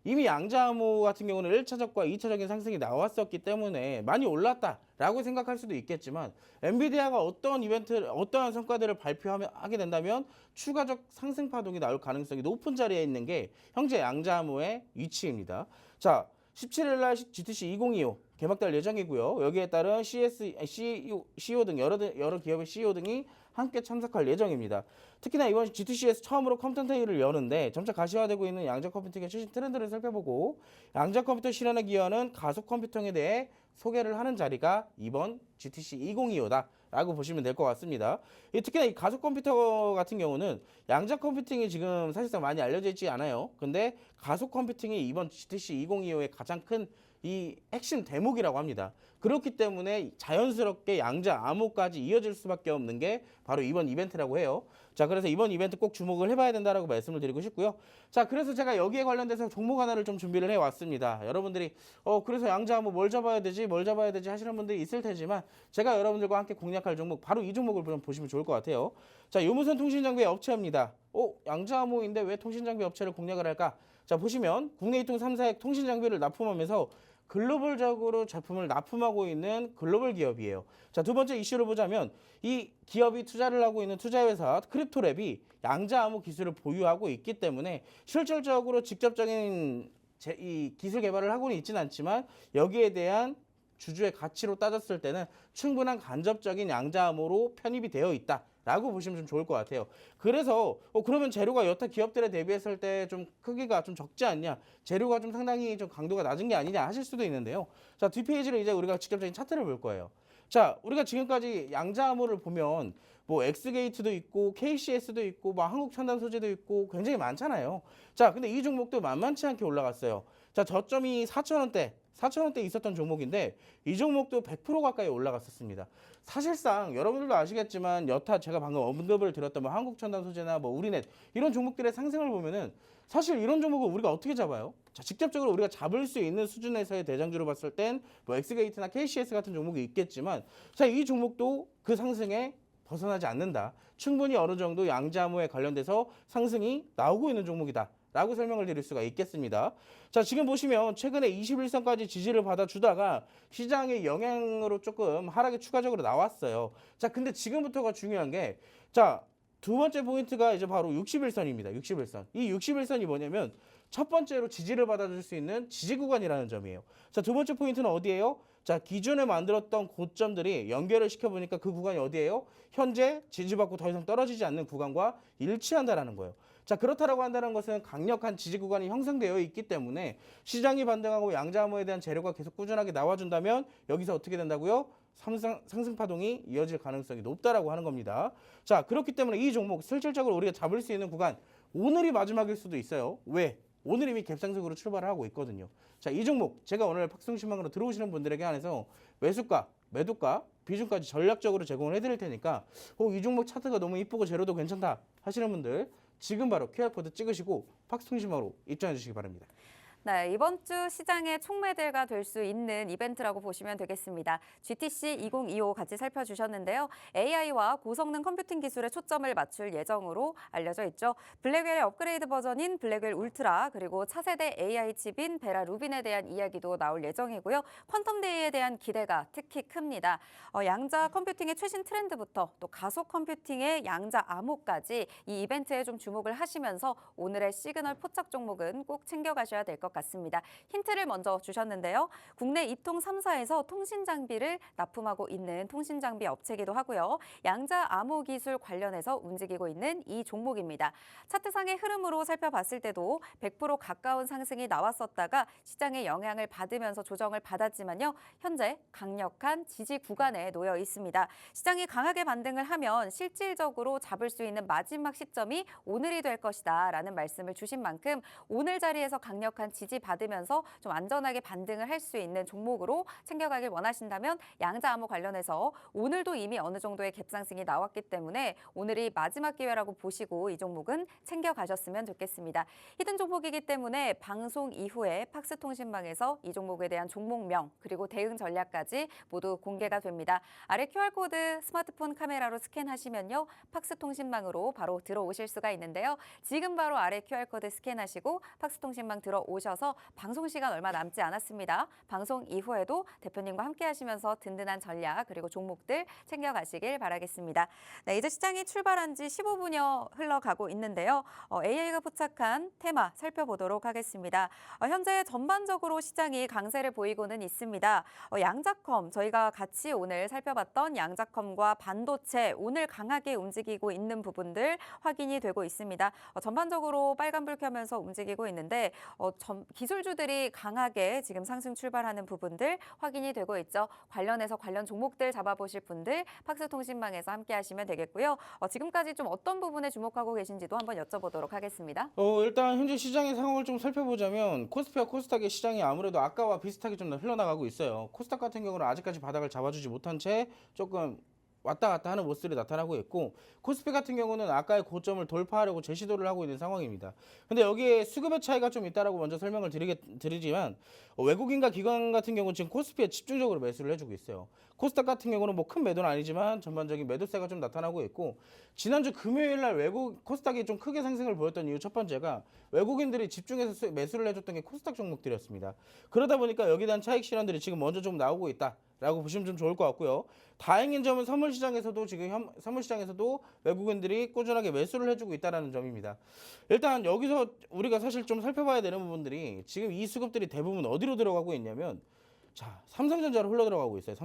Speaker 3: 이미 양자암호 같은 경우는 1차적과 2차적인 상승이 나왔었기 때문에 많이 올랐다라고 생각할 수도 있겠지만 엔비디아가 어떠한 성과들을 발표하게 된다면 추가적 상승 파동이 나올 가능성이 높은 자리에 있는 게 현재 양자암호의 위치입니다. 자, 17일 날 GTC 2025 개막될 예정이고요. 여기에 따른 CEO 등 여러 기업의 CEO 등이 함께 참석할 예정입니다. 특히나 이번 GTC에서 처음으로 컴퓨터 데이를 여는데 점차 가시화되고 있는 양자 컴퓨팅의 최신 트렌드를 살펴보고 양자 컴퓨터 실현에 기여하는 가속 컴퓨팅에 대해 소개를 하는 자리가 이번 GTC 2025다라고 보시면 될 것 같습니다. 특히나 이 가속 컴퓨터 같은 경우는 양자 컴퓨팅이 지금 사실상 많이 알려져 있지 않아요. 근데 가속 컴퓨팅이 이번 GTC 2025의 가장 큰 이 핵심 대목이라고 합니다. 그렇기 때문에 자연스럽게 양자암호까지 이어질 수밖에 없는 게 바로 이번 이벤트라고 해요. 자, 그래서 이번 이벤트 꼭 주목을 해봐야 된다라고 말씀을 드리고 싶고요. 자, 그래서 제가 여기에 관련돼서 종목 하나를 좀 준비를 해왔습니다. 여러분들이 그래서 양자암호 뭘 잡아야 되지 하시는 분들이 있을 테지만 제가 여러분들과 함께 공략할 종목 바로 이 종목을 좀 보시면 좋을 것 같아요. 자, 요무선 통신장비 업체입니다. 양자암호인데 왜 통신장비 업체를 공략을 할까? 자, 보시면 국내 이통 3사의 통신장비를 납품하면서 글로벌적으로 제품을 납품하고 있는 글로벌 기업이에요. 자, 두 번째 이슈를 보자면 이 기업이 투자를 하고 있는 투자회사 크립토랩이 양자암호 기술을 보유하고 있기 때문에 실질적으로 직접적인 이 기술 개발을 하고는 있지는 않지만 여기에 대한 주주의 가치로 따졌을 때는 충분한 간접적인 양자암호로 편입이 되어 있다라고 보시면 좀 좋을 것 같아요. 그래서 그러면 재료가 여타 기업들에 대비했을 때 좀 크기가 좀 적지 않냐, 재료가 좀 상당히 좀 강도가 낮은 게 아니냐 하실 수도 있는데요. 자, 뒷페이지를 이제 우리가 직접적인 차트를 볼 거예요. 자, 우리가 지금까지 양자암호를 보면 뭐 엑스게이트도 있고 KCS도 있고 뭐 한국첨단소재도 있고 굉장히 많잖아요. 자, 근데 이 종목도 만만치 않게 올라갔어요. 자, 저점이 4,000원대 있었던 종목인데 이 종목도 100% 가까이 올라갔었습니다. 사실상 여러분들도 아시겠지만 여타 제가 방금 언급을 드렸던 뭐 한국첨단소재나 뭐 우리넷 이런 종목들의 상승을 보면은 사실 이런 종목을 우리가 어떻게 잡아요? 자, 직접적으로 우리가 잡을 수 있는 수준에서의 대장주로 봤을 땐 뭐 엑스게이트나 KCS 같은 종목이 있겠지만 자, 이 종목도 그 상승에 벗어나지 않는다. 충분히 어느 정도 양자암호에 관련돼서 상승이 나오고 있는 종목이다. 라고 설명을 드릴 수가 있겠습니다. 자, 지금 보시면 최근에 21선까지 지지를 받아주다가 시장의 영향으로 조금 하락이 추가적으로 나왔어요. 자, 근데 지금부터가 중요한 게 자, 두 번째 포인트가 이제 바로 61선입니다. 61선. 이 61선이 뭐냐면 첫 번째로 지지를 받아줄 수 있는 지지 구간이라는 점이에요. 자, 두 번째 포인트는 어디예요? 자, 기존에 만들었던 고점들이 연결을 시켜보니까 그 구간이 어디예요? 현재 지지받고 더 이상 떨어지지 않는 구간과 일치한다라는 거예요. 자, 그렇다라고 한다는 것은 강력한 지지 구간이 형성되어 있기 때문에 시장이 반등하고 양자암호에 대한 재료가 계속 꾸준하게 나와준다면 여기서 어떻게 된다고요? 상승 파동이 이어질 가능성이 높다라고 하는 겁니다. 자, 그렇기 때문에 이 종목 실질적으로 우리가 잡을 수 있는 구간 오늘이 마지막일 수도 있어요. 왜? 오늘 이미 갭상승으로 출발을 하고 있거든요. 자, 이 종목 제가 오늘 팍스통신망으로 들어오시는 분들에게 한해서 매수가, 매도가, 비중까지 전략적으로 제공을 해드릴 테니까 이 종목 차트가 너무 이쁘고 재료도 괜찮다 하시는 분들 지금 바로 QR코드 찍으시고 팍스통신망으로 입장해 주시기 바랍니다.
Speaker 1: 네, 이번 주 시장의 촉매대가 될 수 있는 이벤트라고 보시면 되겠습니다. GTC 2025 같이 살펴주셨는데요. AI와 고성능 컴퓨팅 기술에 초점을 맞출 예정으로 알려져 있죠. 블랙웰의 업그레이드 버전인 블랙웰 울트라 그리고 차세대 AI 칩인 베라 루빈에 대한 이야기도 나올 예정이고요. 퀀텀데이에 대한 기대가 특히 큽니다. 양자 컴퓨팅의 최신 트렌드부터 또 가속 컴퓨팅의 양자 암호까지 이 이벤트에 좀 주목을 하시면서 오늘의 시그널 포착 종목은 꼭 챙겨가셔야 될 것 같습니다. 힌트를 먼저 주셨는데요. 국내 이통 3사에서 통신 장비를 납품하고 있는 통신 장비 업체이기도 하고요. 양자 암호 기술 관련해서 움직이고 있는 이 종목입니다. 차트상의 흐름으로 살펴봤을 때도 100% 가까운 상승이 나왔었다가 시장의 영향을 받으면서 조정을 받았지만요. 현재 강력한 지지 구간에 놓여 있습니다. 시장이 강하게 반등을 하면 실질적으로 잡을 수 있는 마지막 시점이 오늘이 될 것이다 라는 말씀을 주신 만큼 오늘 자리에서 강력한 지지 받으면서 좀 안전하게 반등을 할 수 있는 종목으로 챙겨가길 원하신다면 양자 암호 관련해서 오늘도 이미 어느 정도의 갭상승이 나왔기 때문에 오늘이 마지막 기회라고 보시고 이 종목은 챙겨가셨으면 좋겠습니다. 히든 종목이기 때문에 방송 이후에 팍스통신망에서 이 종목에 대한 종목명 그리고 대응 전략까지 모두 공개가 됩니다. 아래 QR코드 스마트폰 카메라로 스캔하시면요. 팍스통신망으로 바로 들어오실 수가 있는데요. 지금 바로 아래 QR코드 스캔하시고 팍스통신망 들어오셔서 방송 시간 얼마 남지 않았습니다. 방송 이후에도 대표님과 함께 하시면서 든든한 전략 그리고 종목들 챙겨가시길 바라겠습니다. 네, 이제 시장이 출발한 지 15분여 흘러가고 있는데요. AI가 포착한 테마 살펴보도록 하겠습니다. 현재 전반적으로 시장이 강세를 보이고는 있습니다. 양자컴 저희가 같이 오늘 살펴봤던 양자컴과 반도체 오늘 강하게 움직이고 있는 부분들 확인이 되고 있습니다. 전반적으로 빨간불 켜면서 움직이고 있는데 기술주들이 강하게 지금 상승 출발하는 부분들 확인이 되고 있죠. 관련해서 관련 종목들 잡아보실 분들 팍스통신망에서 함께 하시면 되겠고요. 지금까지 좀 어떤 부분에 주목하고 계신지도 한번 여쭤보도록 하겠습니다.
Speaker 3: 일단 현재 시장의 상황을 좀 살펴보자면 코스피와 코스닥의 시장이 아무래도 아까와 비슷하게 좀 흘러나가고 있어요. 코스닥 같은 경우는 아직까지 바닥을 잡아주지 못한 채 조금 왔다 갔다 하는 모습들이 나타나고 있고 코스피 같은 경우는 아까의 고점을 돌파하려고 재시도를 하고 있는 상황입니다. 근데 여기에 수급의 차이가 좀 있다라고 먼저 설명을 드리지만 외국인과 기관 같은 경우는 지금 코스피에 집중적으로 매수를 해주고 있어요. 코스닥 같은 경우는 뭐 큰 매도는 아니지만 전반적인 매도세가 좀 나타나고 있고 지난주 금요일 날 코스닥이 좀 크게 상승을 보였던 이유 첫 번째가 외국인들이 집중해서 매수를 해줬던 게 코스닥 종목들이었습니다. 그러다 보니까 여기에 대한 차익 실현들이 지금 먼저 좀 나오고 있다라고 보시면 좀 좋을 것 같고요. 다행인 점은 선물시장에서도 외국인들이 꾸준하게 매수를 해주고 있다는 점입니다. 일단 여기서 우리가 사실 좀 살펴봐야 되는 부분들이 지금 이 수급들이 대부분 어디로 들어가고 있냐면 자, 삼성전자로 흘러 들어가고 있어요.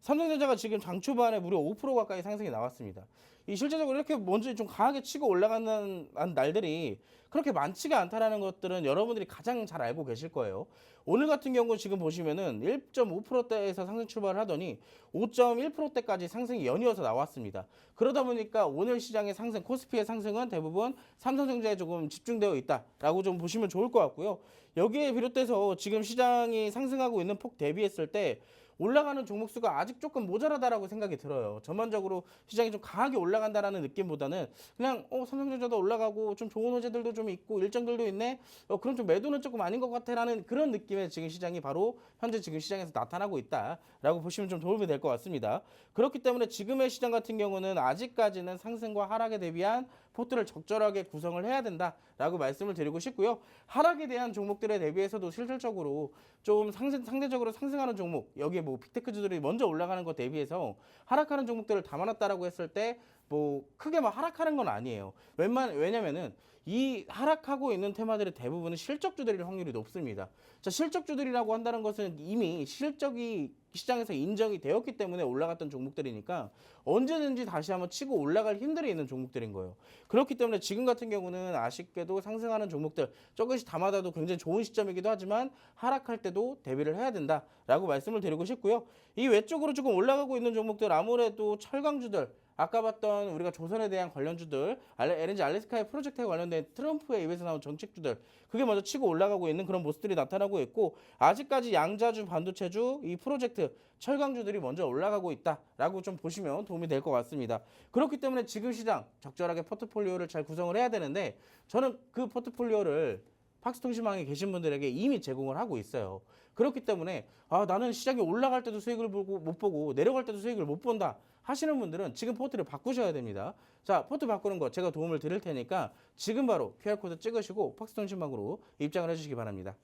Speaker 3: 삼성전자가 지금 장 초반에 무려 5% 가까이 상승이 나왔습니다. 이 실제적으로 이렇게 먼저 좀 강하게 치고 올라가는 날들이 그렇게 많지가 않다라는 것들은 여러분들이 가장 잘 알고 계실 거예요. 오늘 같은 경우 지금 보시면은 1.5%대에서 상승 출발을 하더니 5.1%대까지 상승이 연이어서 나왔습니다. 그러다 보니까 오늘 시장의 상승, 코스피의 상승은 대부분 삼성전자에 조금 집중되어 있다라고 좀 보시면 좋을 것 같고요. 여기에 비롯돼서 지금 시장이 상승하고 있는 폭 대비했을 때 올라가는 종목 수가 아직 조금 모자라다라고 생각이 들어요. 전반적으로 시장이 좀 강하게 올라간다라는 느낌보다는 그냥 삼성전자도 올라가고 좀 좋은 호재들도 좀 있고 일정들도 있네. 그럼 좀 매도는 조금 아닌 것 같아라는 그런 느낌의 지금 시장이 바로 현재 지금 시장에서 나타나고 있다라고 보시면 좀 도움이 될 것 같습니다. 그렇기 때문에 지금의 시장 같은 경우는 아직까지는 상승과 하락에 대비한 포트를 적절하게 구성을 해야 된다라고 말씀을 드리고 싶고요. 하락에 대한 종목들에 대비해서도 실질적으로 좀 상대적으로 상승하는 종목, 여기에 뭐 빅테크주들이 먼저 올라가는 것 대비해서 하락하는 종목들을 담아놨다라고 했을 때 뭐 크게 막 하락하는 건 아니에요. 왜냐면은 이 하락하고 있는 테마들의 대부분은 실적주들일 확률이 높습니다. 자, 실적주들이라고 한다는 것은 이미 실적이 시장에서 인정이 되었기 때문에 올라갔던 종목들이니까 언제든지 다시 한번 치고 올라갈 힘들이 있는 종목들인 거예요. 그렇기 때문에 지금 같은 경우는 아쉽게도 상승하는 종목들 조금씩 담아다도 굉장히 좋은 시점이기도 하지만 하락할 때도 대비를 해야 된다라고 말씀을 드리고 싶고요. 이 외쪽으로 조금 올라가고 있는 종목들 아무래도 철강주들 아까 봤던 우리가 조선에 대한 관련주들, LNG 알래스카의 프로젝트에 관련된 트럼프의 입에서 나온 정책주들 그게 먼저 치고 올라가고 있는 그런 모습들이 나타나고 있고 아직까지 양자주, 반도체주, 이 프로젝트, 철강주들이 먼저 올라가고 있다라고 좀 보시면 도움이 될 것 같습니다. 그렇기 때문에 지금 시장 적절하게 포트폴리오를 잘 구성을 해야 되는데 저는 그 포트폴리오를 팍스통신망에 계신 분들에게 이미 제공을 하고 있어요. 그렇기 때문에 나는 시장이 올라갈 때도 수익을 못 보고 내려갈 때도 수익을 못 본다 하시는 분들은 지금 포트를 바꾸셔야 됩니다. 자, 포트 바꾸는 거 제가 도움을 드릴 테니까 지금 바로 QR코드 찍으시고 팍스통신망으로 입장을 해주시기 바랍니다.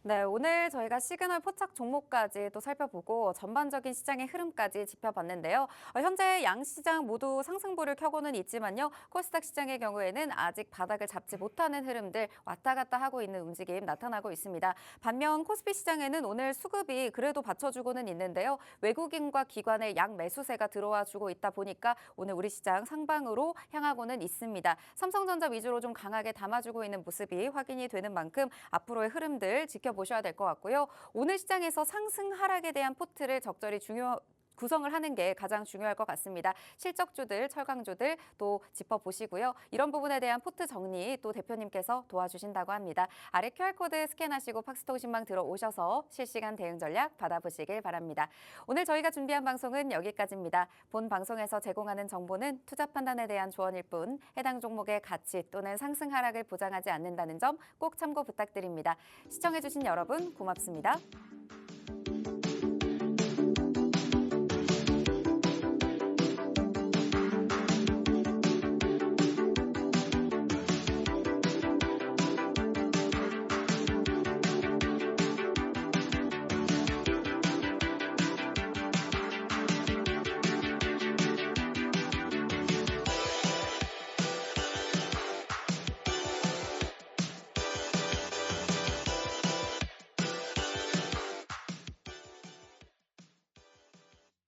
Speaker 1: 네, 오늘 저희가 시그널 포착 종목까지 또 살펴보고 전반적인 시장의 흐름까지 짚어봤는데요. 현재 양시장 모두 상승부를 켜고는 있지만요. 코스닥 시장의 경우에는 아직 바닥을 잡지 못하는 흐름들 왔다 갔다 하고 있는 움직임 나타나고 있습니다. 반면 코스피 시장에는 오늘 수급이 그래도 받쳐주고는 있는데요. 외국인과 기관의 양 매수세가 들어와 주고 있다 보니까 오늘 우리 시장 상방으로 향하고는 있습니다. 삼성전자 위주로 좀 강하게 담아주고 있는 모습이 확인이 되는 만큼 앞으로의 흐름들 지켜보셔야 될 것 같고요. 오늘 시장에서 상승 하락에 대한 포트를 적절히 구성을 하는 게 가장 중요할 것 같습니다. 실적주들, 철강주들 또 짚어보시고요. 이런 부분에 대한 포트 정리 또 대표님께서 도와주신다고 합니다. 아래 QR코드 스캔하시고 팍스통신망 들어오셔서 실시간 대응 전략 받아보시길 바랍니다. 오늘 저희가 준비한 방송은 여기까지입니다. 본 방송에서 제공하는 정보는 투자 판단에 대한 조언일 뿐 해당 종목의 가치 또는 상승 하락을 보장하지 않는다는 점 꼭 참고 부탁드립니다. 시청해주신 여러분 고맙습니다.